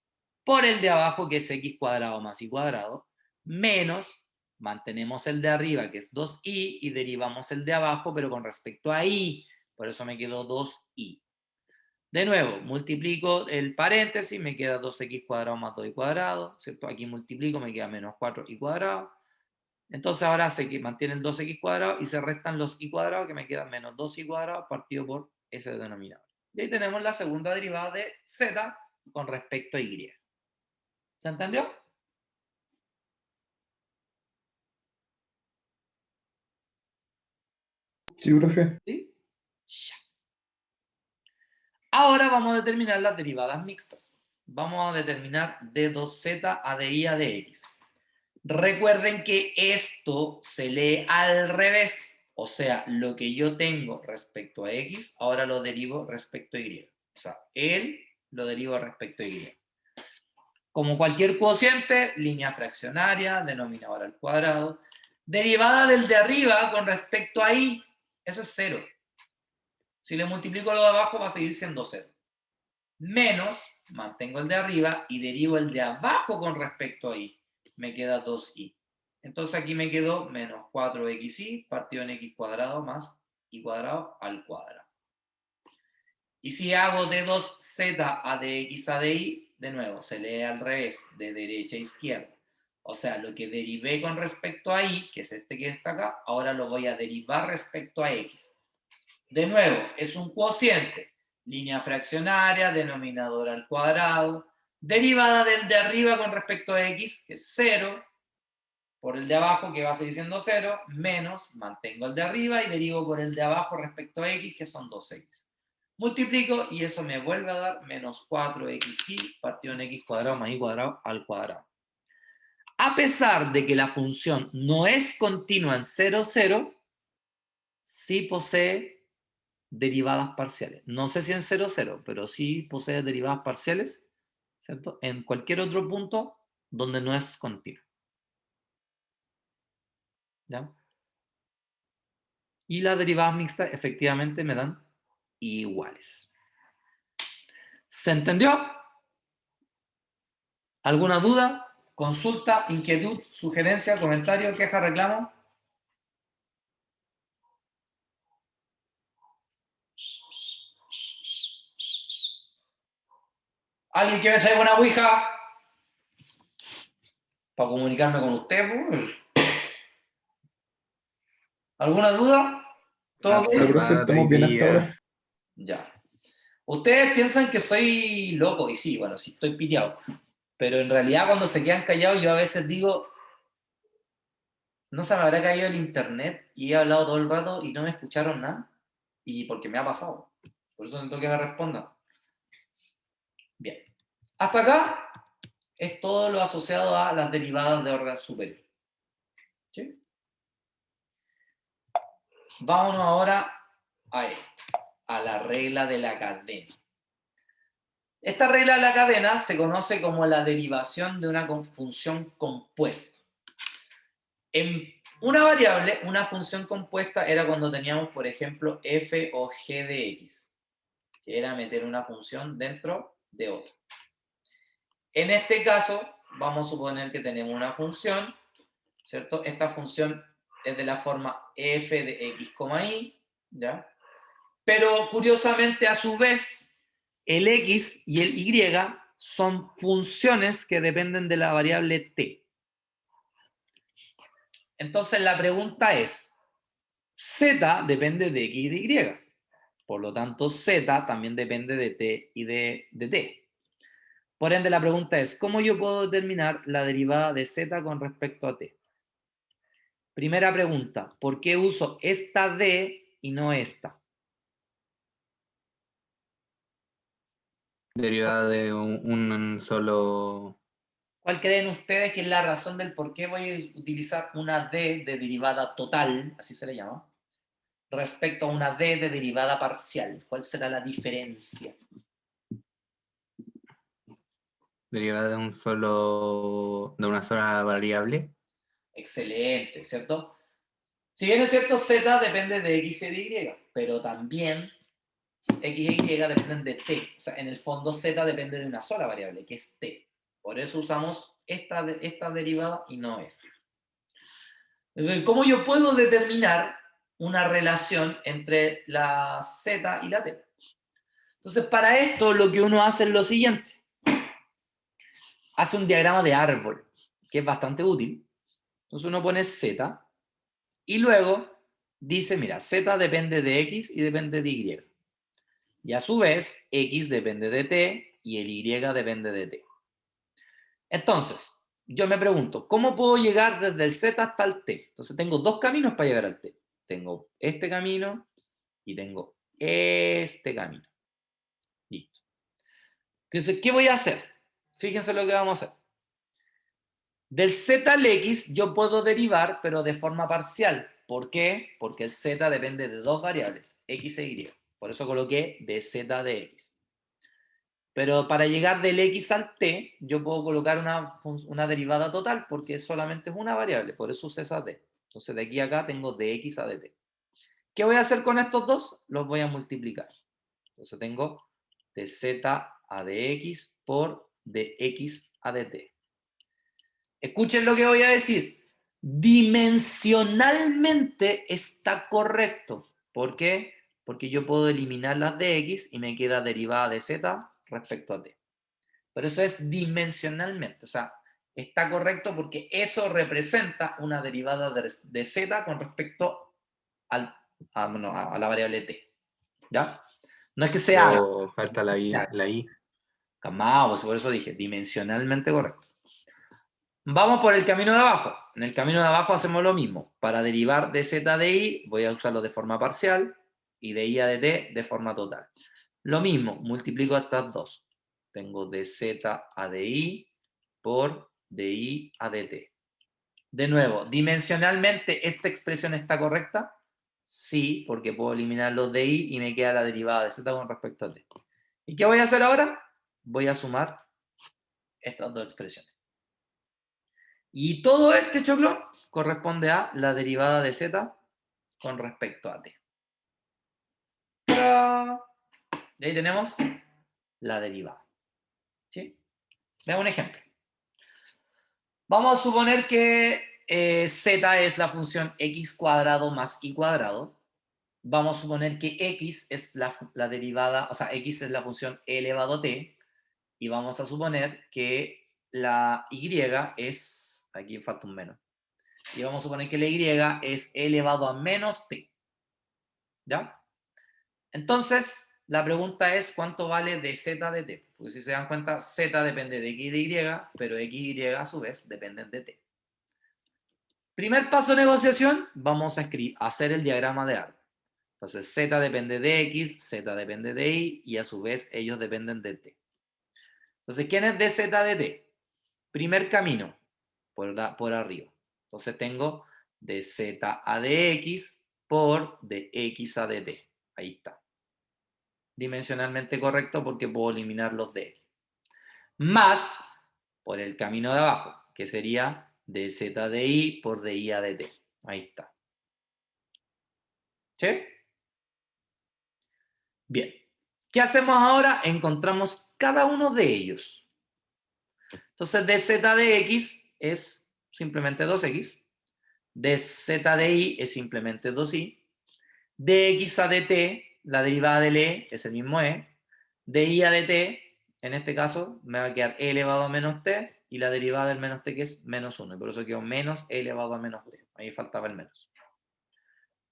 por el de abajo, que es x cuadrado más y cuadrado, menos, mantenemos el de arriba, que es 2y, y derivamos el de abajo, pero con respecto a y, por eso me quedó 2y. De nuevo, multiplico el paréntesis, me queda 2x cuadrado más 2y cuadrado, ¿cierto? Aquí multiplico, me queda menos 4y cuadrado. Entonces ahora se mantiene el 2x cuadrado y se restan los y cuadrados, que me quedan menos 2y cuadrado partido por ese denominador. Y ahí tenemos la segunda derivada de z con respecto a y. ¿Se entendió? Sí, profe. ¿Sí? Ya. Ahora vamos a determinar las derivadas mixtas. Vamos a determinar d2z a dy a dx. Recuerden que esto se lee al revés. O sea, lo que yo tengo respecto a x, ahora lo derivo respecto a y. O sea, él lo derivo respecto a y. Como cualquier cociente, línea fraccionaria, denominador al cuadrado. Derivada del de arriba con respecto a y, eso es 0. Si le multiplico lo de abajo va a seguir siendo 0. Menos, mantengo el de arriba y derivo el de abajo con respecto a y. Me queda 2y. Entonces aquí me quedó menos 4xy partido en x cuadrado más y cuadrado al cuadrado. Y si hago de 2z a dx a dy, de nuevo, se lee al revés, de derecha a izquierda. O sea, lo que derivé con respecto a y, que es este que está acá, ahora lo voy a derivar respecto a x. De nuevo, es un cociente. Línea fraccionaria, denominador al cuadrado, derivada del de arriba con respecto a x, que es 0, por el de abajo, que va a seguir siendo 0, menos, mantengo el de arriba y derivo por el de abajo respecto a x, que son 2x. Multiplico y eso me vuelve a dar menos 4xy partido en x cuadrado más y cuadrado al cuadrado. A pesar de que la función no es continua en 0, 0, sí posee derivadas parciales. No sé si en 0, 0, pero sí posee derivadas parciales, ¿cierto? En cualquier otro punto donde no es continua. ¿Ya? Y las derivadas mixtas efectivamente me dan iguales. ¿Se entendió? ¿Alguna duda, consulta, inquietud, sugerencia, comentario, queja, reclamo? ¿Alguien que me traiga una ouija para comunicarme con usted? Pues? ¿Alguna duda? ¿Todo ok? No, profe, estamos bien hasta ahora. Ya. Ustedes piensan que soy loco, y sí, bueno, sí estoy piteado. Pero en realidad cuando se quedan callados, yo a veces digo, no se me habrá caído el internet y he hablado todo el rato y no me escucharon nada. Y porque me ha pasado. Por eso necesito que me respondan. Bien. Hasta acá es todo lo asociado a las derivadas de orden superior. ¿Sí? Vámonos ahora a esto, a la regla de la cadena. Esta regla de la cadena se conoce como la derivación de una función compuesta. En una variable, una función compuesta era cuando teníamos, por ejemplo, f o g de x, que era meter una función dentro de otra. En este caso, vamos a suponer que tenemos una función, ¿cierto? Esta función es de la forma f de x, y, ¿ya? Pero curiosamente, a su vez, el x y el y son funciones que dependen de la variable t. Entonces la pregunta es, z depende de x y de y. Por lo tanto, z también depende de t y de t. Por ende, la pregunta es, ¿cómo yo puedo determinar la derivada de z con respecto a t? Primera pregunta, ¿por qué uso esta d y no esta? Derivada de un solo... ¿Cuál creen ustedes que es la razón del por qué voy a utilizar una d de derivada total, así se le llama, respecto a una d de derivada parcial? ¿Cuál será la diferencia? derivada de una sola variable. Excelente, ¿cierto? Si bien es cierto, z depende de x y de y, pero también x e y dependen de t. O sea, en el fondo z depende de una sola variable, que es t. Por eso usamos esta derivada y no esta. ¿Cómo yo puedo determinar una relación entre la z y la t? Entonces, para esto lo que uno hace es lo siguiente. Hace un diagrama de árbol, que es bastante útil. Entonces uno pone z y luego dice, mira, z depende de x y depende de y. Y a su vez, x depende de t y el y depende de t. Entonces, yo me pregunto, ¿cómo puedo llegar desde el z hasta el t? Entonces tengo dos caminos para llegar al t. Tengo este camino y tengo este camino. Listo. Entonces, ¿qué voy a hacer? Fíjense lo que vamos a hacer. Del z al x yo puedo derivar, pero de forma parcial. ¿Por qué? Porque el z depende de dos variables, x e y. Por eso coloqué de z de x. Pero para llegar del x al t, yo puedo colocar una derivada total, porque solamente es una variable, por eso usé esa d. Entonces de aquí a acá tengo de x a dt. ¿Qué voy a hacer con estos dos? Los voy a multiplicar. Entonces tengo de z a dx por de x a dt. Escuchen lo que voy a decir. Dimensionalmente está correcto. ¿Por qué? Porque yo puedo eliminar las de x y me queda derivada de z respecto a t. Pero eso es dimensionalmente. O sea, está correcto porque eso representa una derivada de z con respecto a la variable t. ¿Ya? No es que sea... Pero falta la i. Calmado, por eso dije, dimensionalmente correcto. Vamos por el camino de abajo. En el camino de abajo hacemos lo mismo. Para derivar de z de i, voy a usarlo de forma parcial y de i a de t de forma total. Lo mismo, multiplico estas dos. Tengo de z a de i por de i a de t. De nuevo, dimensionalmente, ¿esta expresión está correcta? Sí, porque puedo eliminar los de i y me queda la derivada de z con respecto a t. ¿Y qué voy a hacer ahora? Voy a sumar estas dos expresiones. Y todo este choclo corresponde a la derivada de z con respecto a t. ¡Tarán! Y ahí tenemos la derivada. ¿Sí? Veamos un ejemplo. Vamos a suponer que z es la función x cuadrado más y cuadrado. Vamos a suponer que x es la derivada, o sea, x es la función e elevado a t. Y vamos a suponer que la y es, aquí falta un menos, y vamos a suponer que la y es e elevado a menos t. ¿Ya? Entonces, la pregunta es ¿cuánto vale de z de t? Porque si se dan cuenta, z depende de x y de y, pero x y a su vez dependen de t. Primer paso de negociación, vamos a hacer el diagrama de árbol. Entonces, z depende de x, z depende de y, y a su vez ellos dependen de t. Entonces, ¿quién es dz de t? Primer camino, por arriba. Entonces tengo dz a de x por dx a de t. Ahí está. Dimensionalmente correcto porque puedo eliminar los de x. Más por el camino de abajo, que sería dz de y por di a de t. Ahí está. ¿Sí? Bien. ¿Qué hacemos ahora? Encontramos cada uno de ellos. Entonces, dz de x es simplemente 2x. Dz de y es simplemente 2y. Dx a dt, la derivada del e es el mismo e. Di a dt, en este caso, me va a quedar e elevado a menos t, y la derivada del menos t que es menos 1. Y por eso quedó menos e elevado a menos t. Ahí faltaba el menos.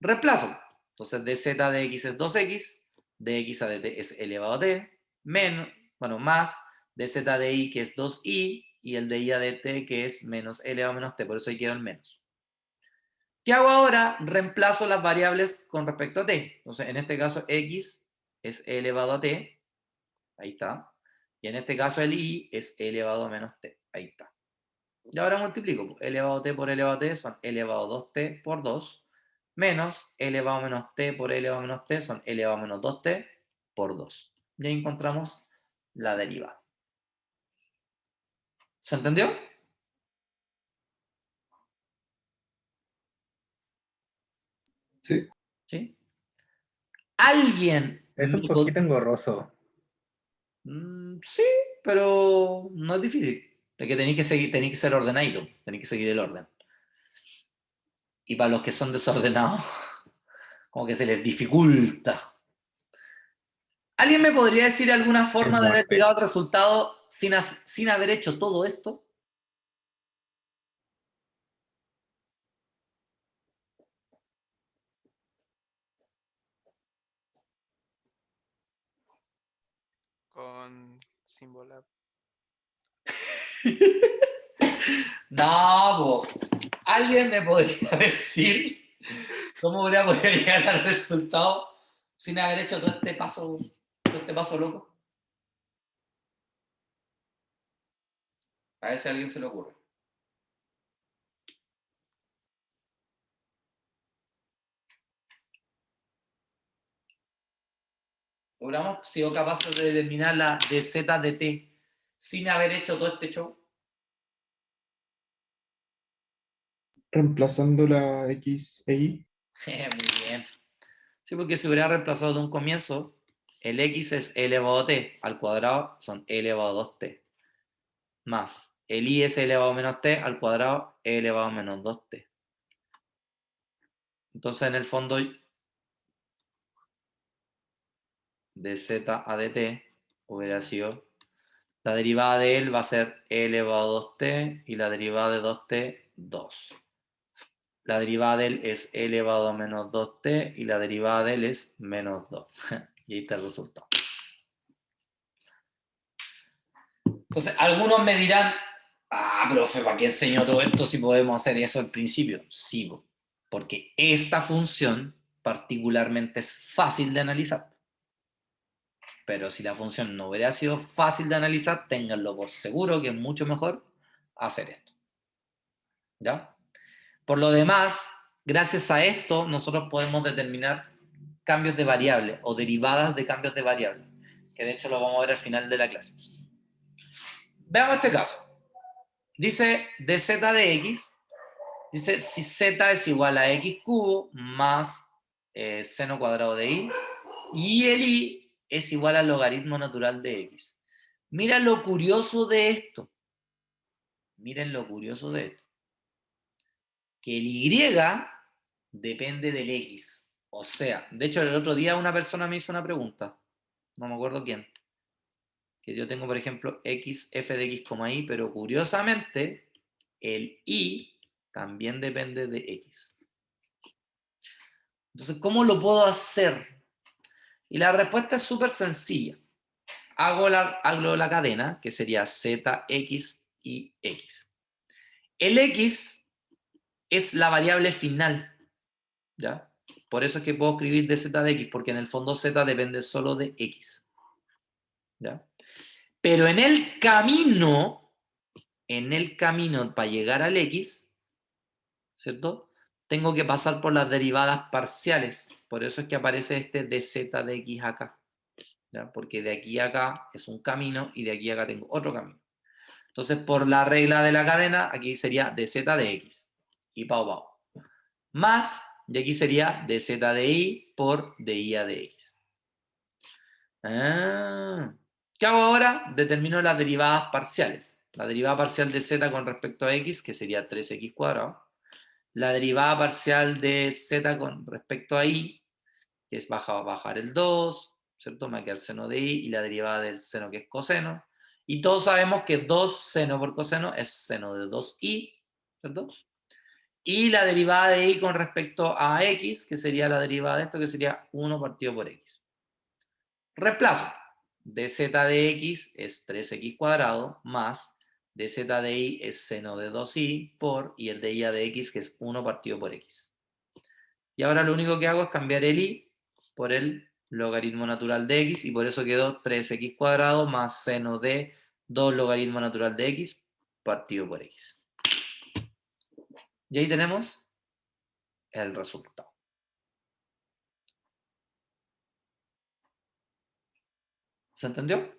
Reemplazo. Entonces, dz de x es 2x, dx a dt es elevado a t, menos, bueno, más dz de y que es 2y, y el di a dt que es menos e elevado a menos t. Por eso ahí quedó el menos. ¿Qué hago ahora? Reemplazo las variables con respecto a t. Entonces, en este caso, x es e elevado a t. Ahí está. Y en este caso, el y es e elevado a menos t. Ahí está. Y ahora multiplico. E elevado a t por e elevado a t son e elevado a 2t por 2. Menos e elevado a menos t por e elevado a menos t son e elevado a menos 2t por 2. Y ahí encontramos la derivada. ¿Se entendió? Sí. ¿Sí? ¿Alguien Es un me poquito engorroso. Sí, pero no es difícil. Es que tenéis que seguir, tenéis que ser ordenado, tenéis que seguir el orden. Y para los que son desordenados, como que se les dificulta. ¿Alguien me podría decir alguna forma de haber llegado al resultado sin haber hecho todo esto? Con Symbolab. No, po. ¿Alguien me podría decir cómo hubiera podido llegar al resultado sin haber hecho todo este paso loco? A ver si a alguien se le ocurre. Hubiéramos sido capaces de determinar la dz de t sin haber hecho todo este show. Reemplazando la X e Y. Muy bien. Sí, porque si hubiera reemplazado de un comienzo, el x es e elevado a t al cuadrado, son e elevado a 2t. Más el y es e elevado a menos t al cuadrado, e elevado a menos 2t. Entonces, en el fondo, dz a dt hubiera sido, la derivada de él va a ser e elevado a 2t y la derivada de 2t, 2. La derivada de él es e elevado a menos 2t y la derivada de él es menos 2. Y ahí está el resultado. Entonces, algunos me dirán, profe, ¿para qué enseño todo esto si podemos hacer eso al principio? Sí, porque esta función particularmente es fácil de analizar. Pero si la función no hubiera sido fácil de analizar, ténganlo por seguro que es mucho mejor hacer esto. ¿Ya? Por lo demás, gracias a esto, nosotros podemos determinar cambios de variable o derivadas de cambios de variable, que de hecho lo vamos a ver al final de la clase. Veamos este caso. Dice dz de x, dice si z es igual a x cubo más seno cuadrado de y el y es igual al logaritmo natural de x. Mira lo curioso de esto. Miren lo curioso de esto. Que el y depende del x. O sea, de hecho el otro día una persona me hizo una pregunta, no me acuerdo quién, que yo tengo, por ejemplo, x, f de x, y, pero curiosamente, el y también depende de x. Entonces, ¿cómo lo puedo hacer? Y la respuesta es súper sencilla. Hago la cadena, que sería z, x y x. El x es la variable final, ¿ya? Por eso es que puedo escribir de z de x, porque en el fondo z depende solo de x, ¿ya? Pero en el camino para llegar al x, ¿cierto? Tengo que pasar por las derivadas parciales. Por eso es que aparece este dz de x acá, ¿ya? Porque de aquí a acá es un camino y de aquí a acá tengo otro camino. Entonces, por la regla de la cadena, aquí sería dz de x. Y pau. Más, y aquí sería dz de y por di de x. ¿Qué hago ahora? Determino las derivadas parciales. La derivada parcial de z con respecto a x, que sería 3x cuadrado. La derivada parcial de z con respecto a y, que es bajar el 2, ¿cierto? Me queda el seno de y, y la derivada del seno, que es coseno. Y todos sabemos que 2 seno por coseno es seno de 2i, ¿cierto? Y la derivada de y con respecto a x, que sería la derivada de esto, que sería 1 partido por x. Reemplazo. dz de x es 3x cuadrado más dz de y es seno de 2i por, y el de y de x, que es 1 partido por x. Y ahora lo único que hago es cambiar el y por el logaritmo natural de x, y por eso quedó 3x cuadrado más seno de 2 logaritmo natural de x partido por x. Y ahí tenemos el resultado. ¿Se entendió?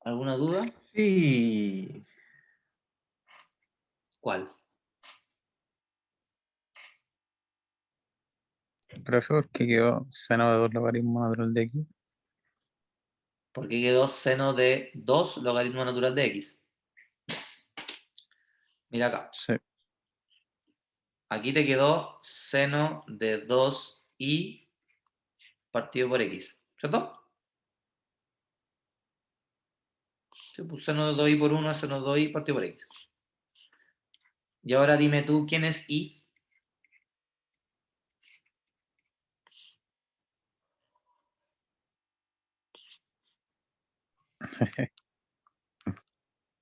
¿Alguna duda? Sí. ¿Cuál? Profesor, que quedó seno de 2 logaritmos natural de x. Porque quedó seno de 2 logaritmo natural de x. Mira acá. Sí. Aquí te quedó seno de 2i partido por x. ¿Cierto? Sí, pues seno de 2i por 1 es seno de 2i partido por x. Y ahora dime tú, ¿quién es i?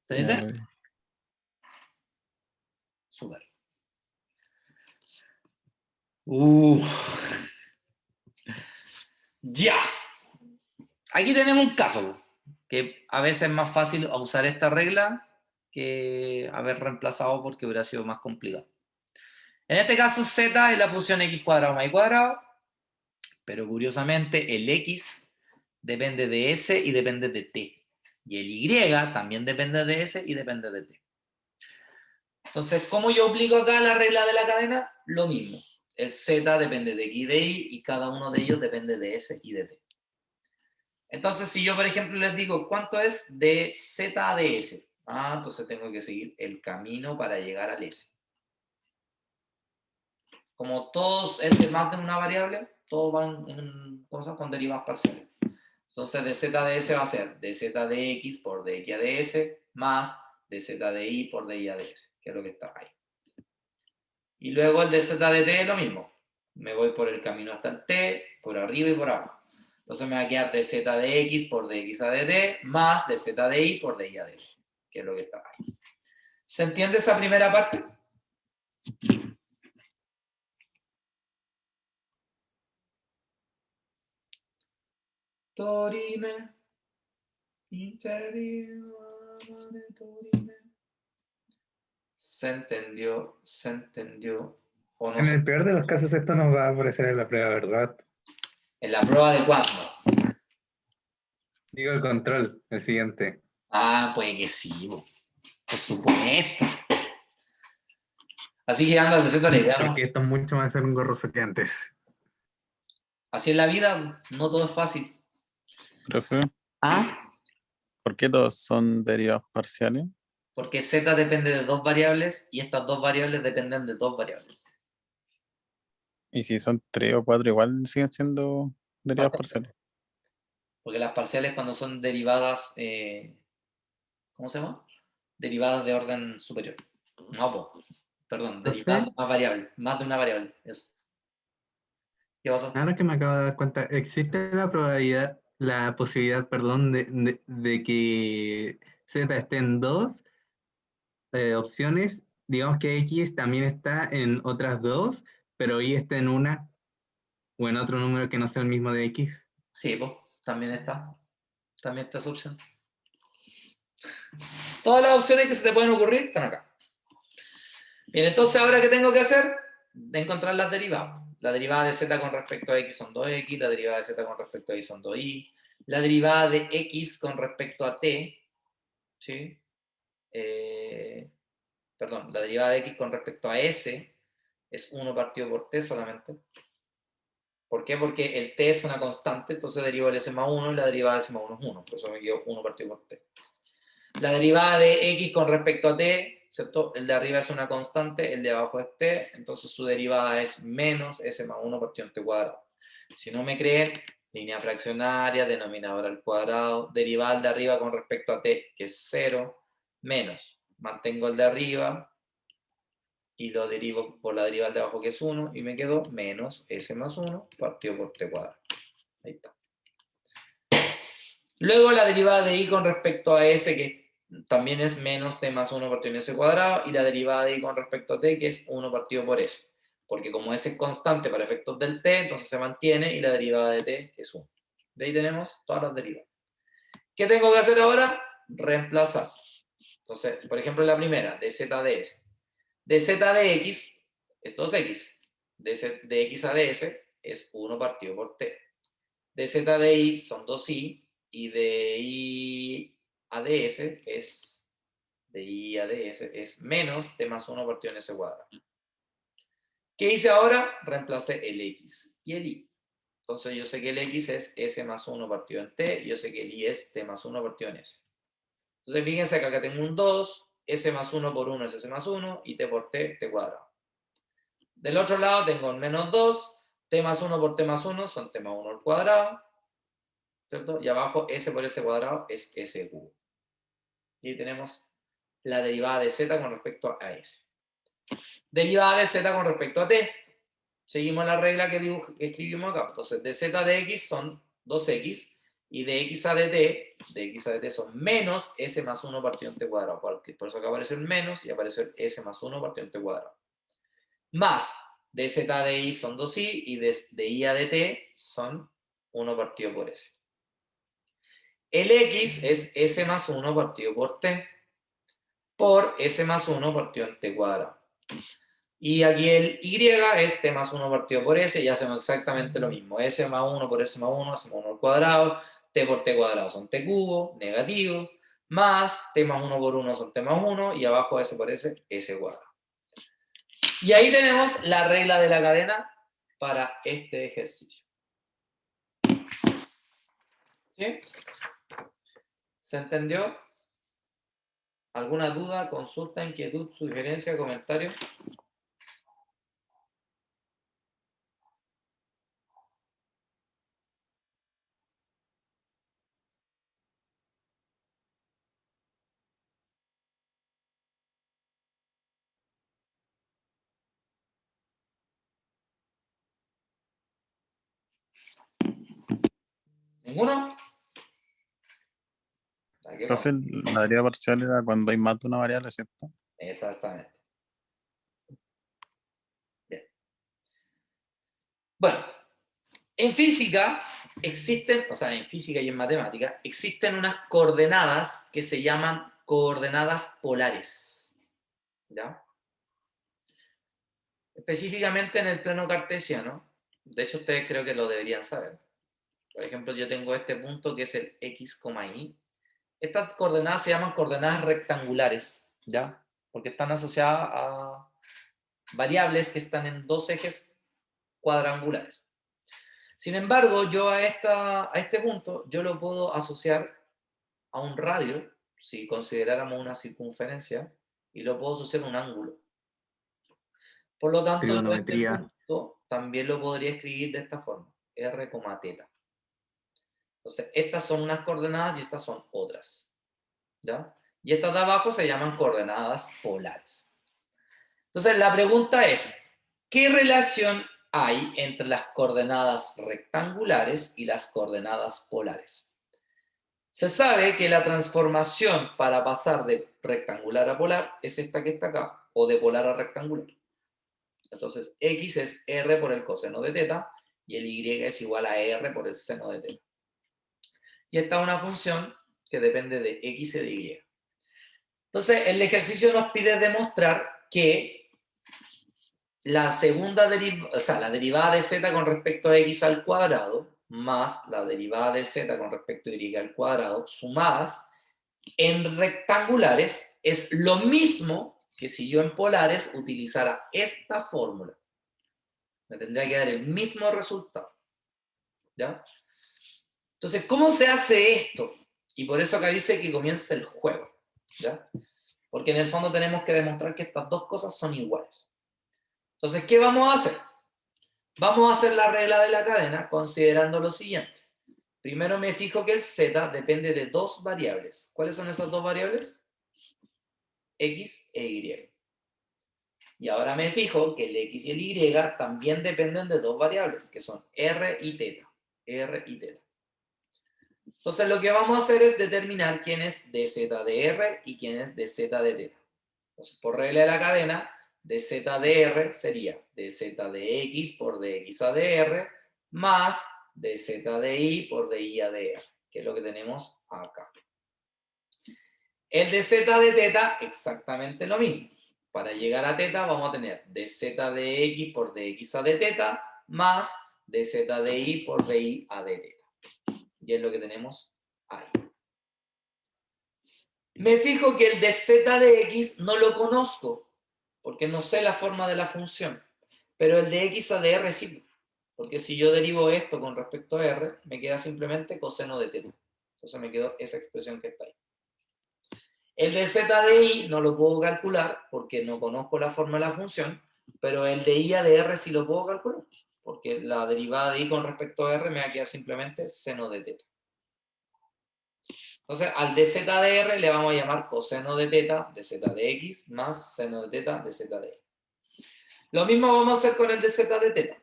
¿Entendiste? Súper. Ya. Aquí tenemos un caso que a veces es más fácil usar esta regla que haber reemplazado porque hubiera sido más complicado. En este caso, z es la función x cuadrado más y cuadrado, pero curiosamente el x depende de s y depende de t. Y el y también depende de s y depende de t. Entonces, ¿cómo yo aplico acá la regla de la cadena? Lo mismo. El z depende de x y de y, y cada uno de ellos depende de s y de t. Entonces, si yo, por ejemplo, les digo, ¿cuánto es de z a de s? Entonces tengo que seguir el camino para llegar al s. Como todos es de más de una variable, todos van con derivadas parciales. Entonces, de z de s va a ser de z de x por de x a de s más de z de y por de y a de s, que es lo que está ahí. Y luego el de z de t es lo mismo. Me voy por el camino hasta el t, por arriba y por abajo. Entonces me va a quedar de z de x por de x a de t más de z de y por de y a de t, que es lo que está ahí. ¿Se entiende esa primera parte? Torime, interior, torime. ¿Se entendió? ¿Se entendió? ¿O no En se el peor de los casos, esto nos va a aparecer en la prueba, ¿verdad? ¿En la prueba de cuándo? Digo el control, el siguiente. Puede que sí, por supuesto. Así que andas haciendo la idea, ¿no? Porque esto es mucho más engorroso que antes. Así es la vida, no todo es fácil. Profe, ¿Ah? ¿por qué todos son derivadas parciales? Porque z depende de dos variables y estas dos variables dependen de dos variables. Y si son 3 o 4, igual siguen siendo derivadas parciales. Porque las parciales cuando son derivadas, ¿cómo se llama? Derivadas de orden superior. No, perdón, derivadas de más variables, más de una variable. Eso. ¿Qué pasó? Ahora que me acabo de dar cuenta, existe la posibilidad, perdón, de que Z esté en dos opciones. Digamos que X también está en otras dos, pero Y está en una o en otro número que no sea el mismo de X. Sí, pues, también está. También está esa opción. Todas las opciones que se te pueden ocurrir están acá. Bien, entonces, ¿ahora qué tengo que hacer? De encontrar las derivadas. La derivada de z con respecto a x son 2x, la derivada de z con respecto a y son 2y, la derivada de x con respecto a t, ¿sí? Perdón, la derivada de x con respecto a s es 1 partido por t solamente. ¿Por qué? Porque el t es una constante, entonces derivo el s más 1 y la derivada de s más 1 es 1, por eso me quedo 1 partido por t. La derivada de x con respecto a t, ¿cierto? El de arriba es una constante, el de abajo es t, entonces su derivada es menos s más 1 partido en t cuadrado. Si no me creen, línea fraccionaria, denominador al cuadrado, derivada del de arriba con respecto a t, que es 0, menos, mantengo el de arriba y lo derivo por la derivada del de abajo, que es 1, y me quedo menos s más 1 partido por t cuadrado. Ahí está. Luego la derivada de y con respecto a s, que también es menos t más 1 partido en s cuadrado, y la derivada de y con respecto a t, que es 1 partido por s. Porque como s es constante para efectos del t, entonces se mantiene, y la derivada de t, que es 1. De ahí tenemos todas las derivas. ¿Qué tengo que hacer ahora? Reemplazar. Entonces, por ejemplo, la primera, de z de s. De z de x es 2x. De x a ds es 1 partido por t. De z de y son 2y, y de y a ds es menos t más 1 partido en s cuadrado. ¿Qué hice ahora? Reemplacé el x y el y. Entonces yo sé que el x es s más 1 partido en t, y yo sé que el y es t más 1 partido en s. Entonces fíjense que acá tengo un 2, s más 1 por 1 es s más 1, y t por t, t cuadrado. Del otro lado tengo el menos 2, t más 1 por t más 1 son t más 1 al cuadrado, ¿cierto? Y abajo s por s cuadrado es s cubo. Y ahí tenemos la derivada de z con respecto a s. Derivada de z con respecto a t. Seguimos la regla que escribimos acá. Entonces, de z de x son 2x, y de x a dt son menos s más 1 partido en t cuadrado. Por eso acá aparece el menos y aparece el s más 1 partido en t cuadrado. Más de z de y son 2y, y de y a dt son 1 partido por s. El x es s más 1 partido por t, por s más 1 partido en t cuadrado. Y aquí el y es t más 1 partido por s, y hacemos exactamente lo mismo. S más 1 por s más 1, s más 1 al cuadrado, t por t cuadrado son t cubo, negativo, más t más 1 por 1 son t más 1, y abajo s por s, s cuadrado. Y ahí tenemos la regla de la cadena para este ejercicio. ¿Sí? ¿Se entendió? ¿Alguna duda, consulta, inquietud, sugerencia, comentario? ¿Ninguno? Profe, la derivada parcial era cuando hay más de una variable, ¿cierto? Exactamente. Bien. Bueno, en física existen, o sea, en física y en matemática, existen unas coordenadas que se llaman coordenadas polares. ¿Ya? Específicamente en el plano cartesiano, de hecho ustedes creo que lo deberían saber. Por ejemplo, yo tengo este punto que es el x, y. Estas coordenadas se llaman coordenadas rectangulares, ¿ya? Porque están asociadas a variables que están en dos ejes cuadrangulares. Sin embargo, yo a este punto, yo lo puedo asociar a un radio, si consideráramos una circunferencia, y lo puedo asociar a un ángulo. Por lo tanto, yo a este Trigonometría. punto también lo podría escribir de esta forma, r, teta. Entonces, estas son unas coordenadas y estas son otras. ¿Ya? Y estas de abajo se llaman coordenadas polares. Entonces, la pregunta es, ¿qué relación hay entre las coordenadas rectangulares y las coordenadas polares? Se sabe que la transformación para pasar de rectangular a polar es esta que está acá, o de polar a rectangular. Entonces, x es r por el coseno de teta, y el y es igual a r por el seno de teta. Y esta es una función que depende de x y de y. Entonces, el ejercicio nos pide demostrar que la la derivada de z con respecto a x al cuadrado más la derivada de z con respecto a y al cuadrado sumadas en rectangulares es lo mismo que si yo en polares utilizara esta fórmula. Me tendría que dar el mismo resultado. ¿Ya? Entonces, ¿cómo se hace esto? Y por eso acá dice que comienza el juego. ¿Ya? Porque en el fondo tenemos que demostrar que estas dos cosas son iguales. Entonces, ¿qué vamos a hacer? Vamos a hacer la regla de la cadena considerando lo siguiente. Primero me fijo que el z depende de dos variables. ¿Cuáles son esas dos variables? X e Y. Y ahora me fijo que el x y el y también dependen de dos variables, que son r y teta. R y teta. Entonces lo que vamos a hacer es determinar quién es dz de r y quién es dz de teta. Entonces, por regla de la cadena, dz de r sería dz de x por dx a de r más dz de y por dy a de r, que es lo que tenemos acá. El dz de teta, exactamente lo mismo. Para llegar a teta vamos a tener dz de x por dx a de teta más dz de y por dy a de teta. Y es lo que tenemos ahí. Me fijo que el dz de x no lo conozco, porque no sé la forma de la función. Pero el de x a de r sí, porque si yo derivo esto con respecto a r, me queda simplemente coseno de teta. Entonces me quedó esa expresión que está ahí. El de z de y no lo puedo calcular porque no conozco la forma de la función, pero el de y a de r sí lo puedo calcular, porque la derivada de y con respecto a r me va a quedar simplemente seno de teta. Entonces, al dz de r le vamos a llamar coseno de teta de z de x más seno de teta de z de y. Lo mismo vamos a hacer con el dz de teta.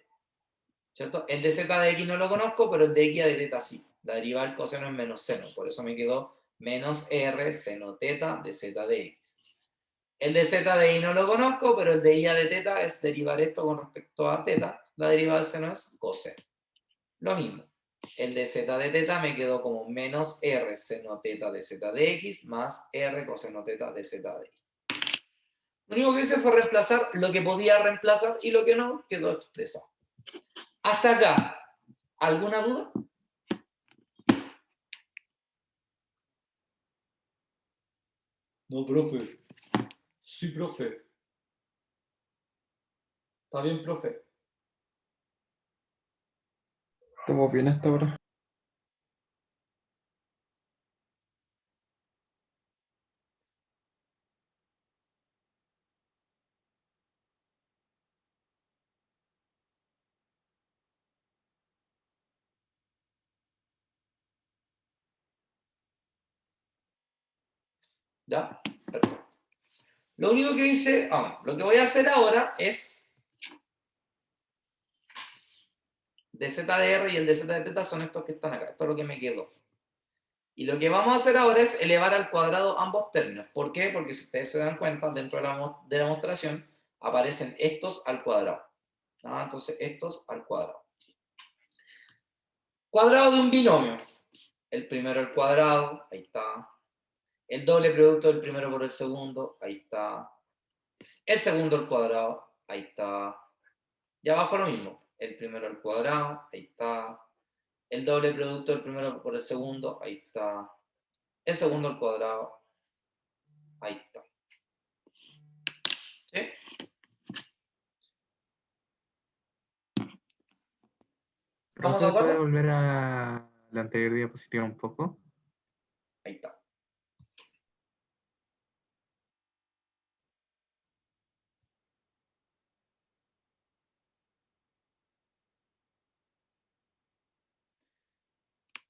¿Cierto? El dz de x no lo conozco, pero el de x a de teta sí. La derivada del coseno es menos seno, por eso me quedó menos r seno teta de z de x. El de z de y no lo conozco, pero el de y a de teta es derivar esto con respecto a teta. La derivada del seno es coseno. Lo mismo. El de z de teta me quedó como menos r seno teta de z de x más r coseno teta de z de y. Lo único que hice fue reemplazar lo que podía reemplazar y lo que no quedó expresado. Hasta acá, ¿alguna duda? No, profe. Sí, profe. Está bien, profe. Estamos bien hasta ahora. ¿Ya? Perfecto. Lo único que hice, lo que voy a hacer ahora es dz de r y el dz de teta son estos que están acá. Esto es lo que me quedó. Y lo que vamos a hacer ahora es elevar al cuadrado ambos términos. ¿Por qué? Porque si ustedes se dan cuenta, dentro de la demostración aparecen estos al cuadrado. Entonces, estos al cuadrado. Cuadrado de un binomio. El primero al cuadrado, ahí está. El doble producto del primero por el segundo, ahí está. El segundo al cuadrado, ahí está. Y abajo lo mismo. El primero al cuadrado, ahí está. El doble producto del primero por el segundo, ahí está. El segundo al cuadrado, ahí está. ¿Sí? ¿Estamos de Profe, ¿puede acuerdo? volver a la anterior diapositiva un poco? Ahí está.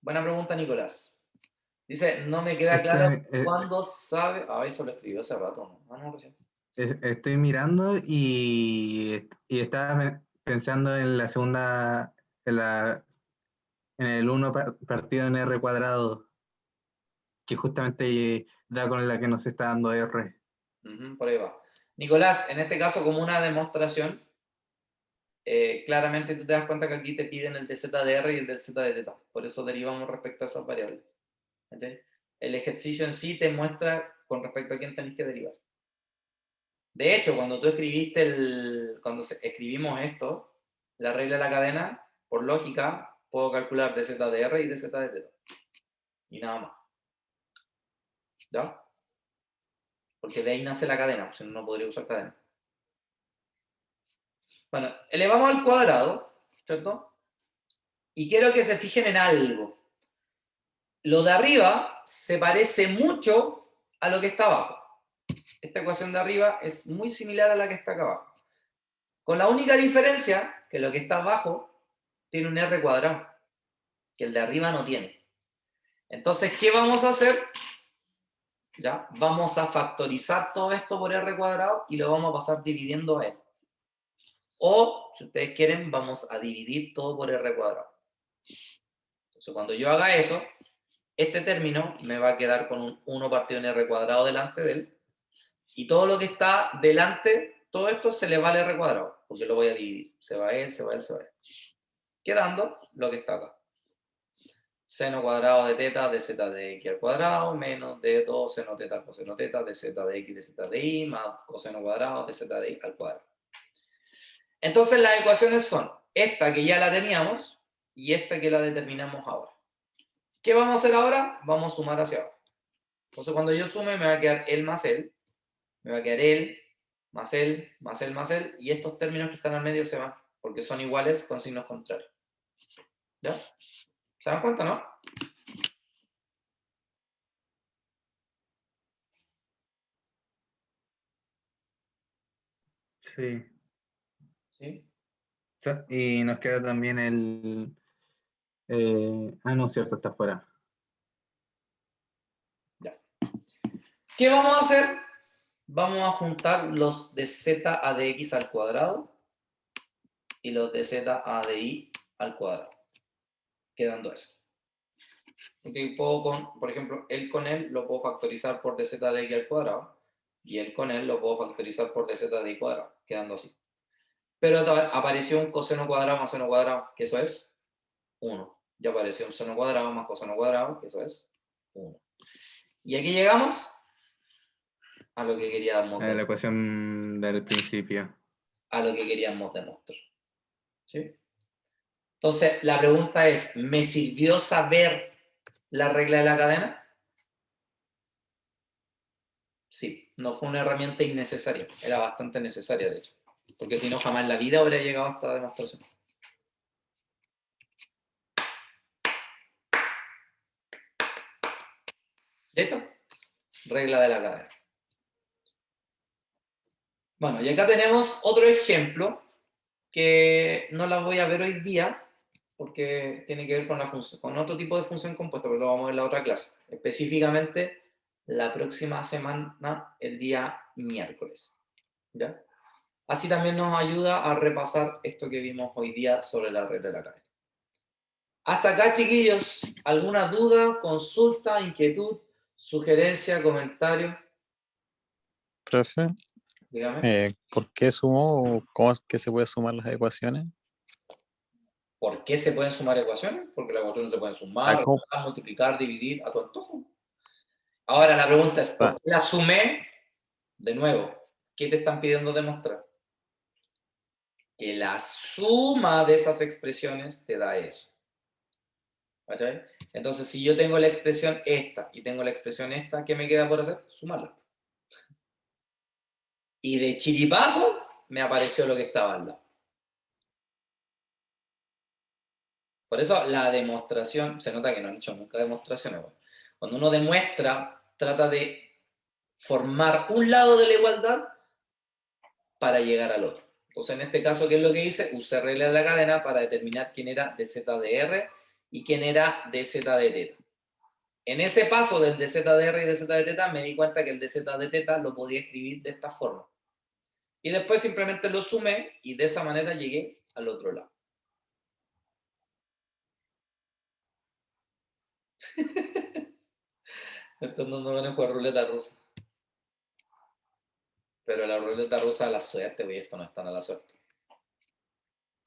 Buena pregunta, Nicolás. Dice, no me queda Es que, claro cuándo sabe... Ah, eso lo escribió hace rato, ¿no? Ah, no, recién. estoy mirando y estaba pensando en la segunda, en el 1 partido en R cuadrado, que justamente da con la que nos está dando R. Por ahí va. Nicolás, en este caso, como una demostración, claramente tú te das cuenta que aquí te piden el de z de r y el del z de teta. Por eso derivamos respecto a esas variables. ¿Okay? El ejercicio en sí te muestra con respecto a quién tenés que derivar. De hecho, cuando tú escribiste escribimos esto, la regla de la cadena, por lógica, puedo calcular de z de r y de z de teta. Y nada más. ¿Ya? Porque de ahí nace la cadena, si no, no podría usar cadena. Bueno, elevamos al cuadrado, ¿cierto? Y quiero que se fijen en algo. Lo de arriba se parece mucho a lo que está abajo. Esta ecuación de arriba es muy similar a la que está acá abajo. Con la única diferencia que lo que está abajo tiene un r cuadrado, que el de arriba no tiene. Entonces, ¿qué vamos a hacer? ¿Ya? Vamos a factorizar todo esto por r cuadrado y lo vamos a pasar dividiendo a él. O, si ustedes quieren, vamos a dividir todo por r cuadrado. Entonces, cuando yo haga eso, este término me va a quedar con un 1 partido en r cuadrado delante de él. Y todo lo que está delante, todo esto se le va al r cuadrado, porque lo voy a dividir. Se va él, se va él, se va él. Quedando lo que está acá. Seno cuadrado de teta de z de x al cuadrado menos de 2 seno teta coseno teta de z de x de z de y más coseno cuadrado de z de y al cuadrado. Entonces las ecuaciones son esta que ya la teníamos y esta que la determinamos ahora. ¿Qué vamos a hacer ahora? Vamos a sumar hacia abajo. Entonces cuando yo sume me va a quedar él más él, me va a quedar él más él más él más él, y estos términos que están al medio se van, porque son iguales con signos contrarios. ¿Ya? ¿Se dan cuenta, no? Sí. ¿Sí? Y nos queda también el... no, cierto, está afuera. Ya. ¿Qué vamos a hacer? Vamos a juntar los de z a de x al cuadrado y los de z a de y al cuadrado. Quedando eso. Porque puedo por ejemplo, él con él lo puedo factorizar por dz de x al cuadrado y él con él lo puedo factorizar por dz de y cuadrado, quedando así. Pero apareció un coseno cuadrado más seno cuadrado, que eso es 1. Ya apareció un seno cuadrado más coseno cuadrado, que eso es 1. Y aquí llegamos a lo que queríamos La demostrar. ecuación del principio. A lo que queríamos demostrar. ¿Sí? Entonces, la pregunta es, ¿me sirvió saber la regla de la cadena? Sí, no fue una herramienta innecesaria, era bastante necesaria, de hecho. Porque si no, jamás en la vida habría llegado a esta demostración. ¿Listo? Regla de la cadena. Bueno, y acá tenemos otro ejemplo que no la voy a ver hoy día porque tiene que ver con, con otro tipo de función compuesta, pero lo vamos a ver en la otra clase. Específicamente la próxima semana, el día miércoles. ¿Ya? Así también nos ayuda a repasar esto que vimos hoy día sobre la regla de la cadena. Hasta acá, chiquillos, ¿alguna duda, consulta, inquietud, sugerencia, comentario? Profe, Dígame. ¿por qué sumó o cómo es que se puede sumar las ecuaciones? ¿Por qué se pueden sumar ecuaciones? Porque las ecuaciones se pueden O sea, sumar, restar, multiplicar, dividir, a tu antojo. Ahora la pregunta es, ¿por qué la sumé? De nuevo, ¿qué te están pidiendo demostrar? Que la suma de esas expresiones te da eso. ¿Cachai? Entonces, si yo tengo la expresión esta y tengo la expresión esta, ¿qué me queda por hacer? Sumarla. Y de chiripazo me apareció lo que estaba al lado. Por eso la demostración, se nota que no han hecho nunca demostraciones. Cuando uno demuestra, trata de formar un lado de la igualdad para llegar al otro. Entonces, en este caso, ¿qué es lo que hice? Usé regla de la cadena para determinar quién era de z de r y quién era dz de teta. En ese paso del dz de r y dz de teta me di cuenta que el dz de teta lo podía escribir de esta forma. Y después simplemente lo sumé y de esa manera llegué al otro lado. Entonces no van a jugar ruleta rusa. Pero la ruleta rusa a la suerte, güey, esto no es tan a la suerte.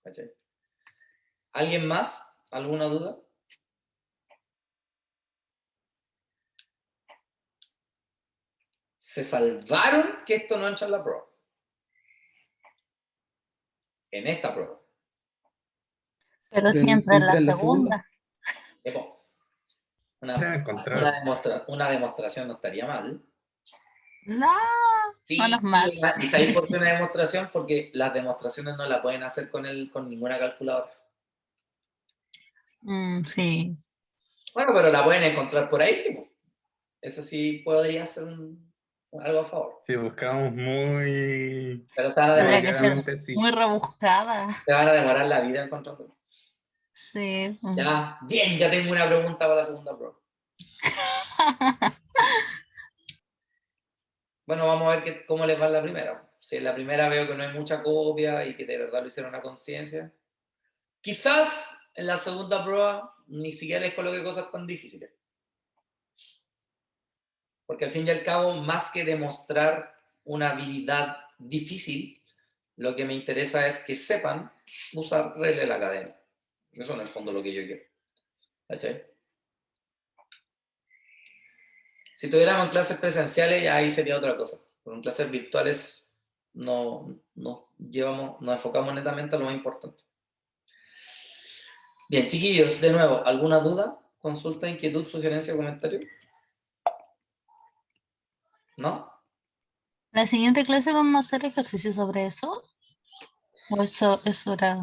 ¿Cachai? ¿Alguien más? ¿Alguna duda? Se salvaron que esto no entra en la prueba. En esta prueba. Pero siempre en la ¿Entra en la segunda. Una demostración no estaría mal. No, Sí, menos mal. ¿y sabéis por qué una demostración? Porque las demostraciones no la pueden hacer con ninguna calculadora. Sí. Bueno, pero la pueden encontrar por ahí, sí. Pues. Eso sí podría ser algo a favor. Si buscamos muy... Pero se van a Tendría demorar, que ser Realmente sí. muy rebuscada. se van a demorar la vida encontrando. Sí. Ya, bien, ya tengo una pregunta para la segunda prueba. Bueno, vamos a ver cómo les va en la primera. Si en la primera veo que no hay mucha copia y que de verdad lo hicieron a conciencia. Quizás en la segunda prueba ni siquiera les coloque cosas tan difíciles. Porque al fin y al cabo, más que demostrar una habilidad difícil, lo que me interesa es que sepan usar ReLE la academia. Eso en el fondo es lo que yo quiero. ¿Cachai? Si tuviéramos clases presenciales, ya ahí sería otra cosa. Pero en clases virtuales nos enfocamos netamente a lo más importante. Bien, chiquillos, de nuevo, ¿alguna duda, consulta, inquietud, sugerencia, comentario? ¿No? ¿La siguiente clase vamos a hacer ejercicio sobre eso? ¿O eso era...?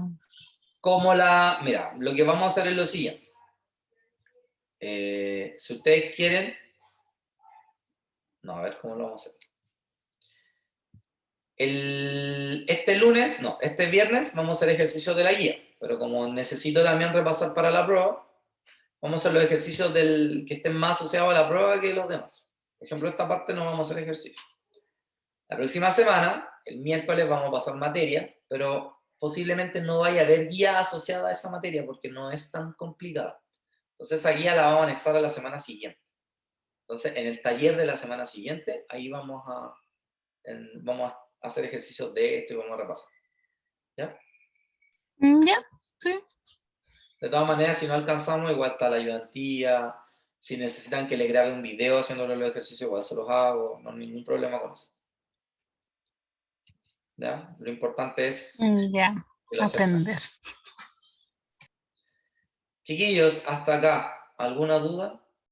Mira, lo que vamos a hacer es lo siguiente. Si ustedes quieren... No, a ver cómo lo vamos a hacer. Este viernes vamos a hacer ejercicios de la guía, pero como necesito también repasar para la prueba, vamos a hacer los ejercicios que estén más asociados a la prueba que los demás. Por ejemplo, esta parte no vamos a hacer ejercicio. La próxima semana, el miércoles, vamos a pasar materia, pero posiblemente no vaya a haber guía asociada a esa materia porque no es tan complicada. Entonces esa guía la vamos a anexar a la semana siguiente. Entonces, en el taller de la semana siguiente, ahí vamos a hacer ejercicios de esto y vamos a repasar. ¿Ya? Ya, sí. De todas maneras, si no alcanzamos, igual está la ayudantía. Si necesitan que les grabe un video haciéndole los ejercicios, igual se los hago. No hay ningún problema con eso. ¿Ya? Lo importante es Ya, que lo sepan. aprender. Chiquillos, hasta acá, ¿alguna duda?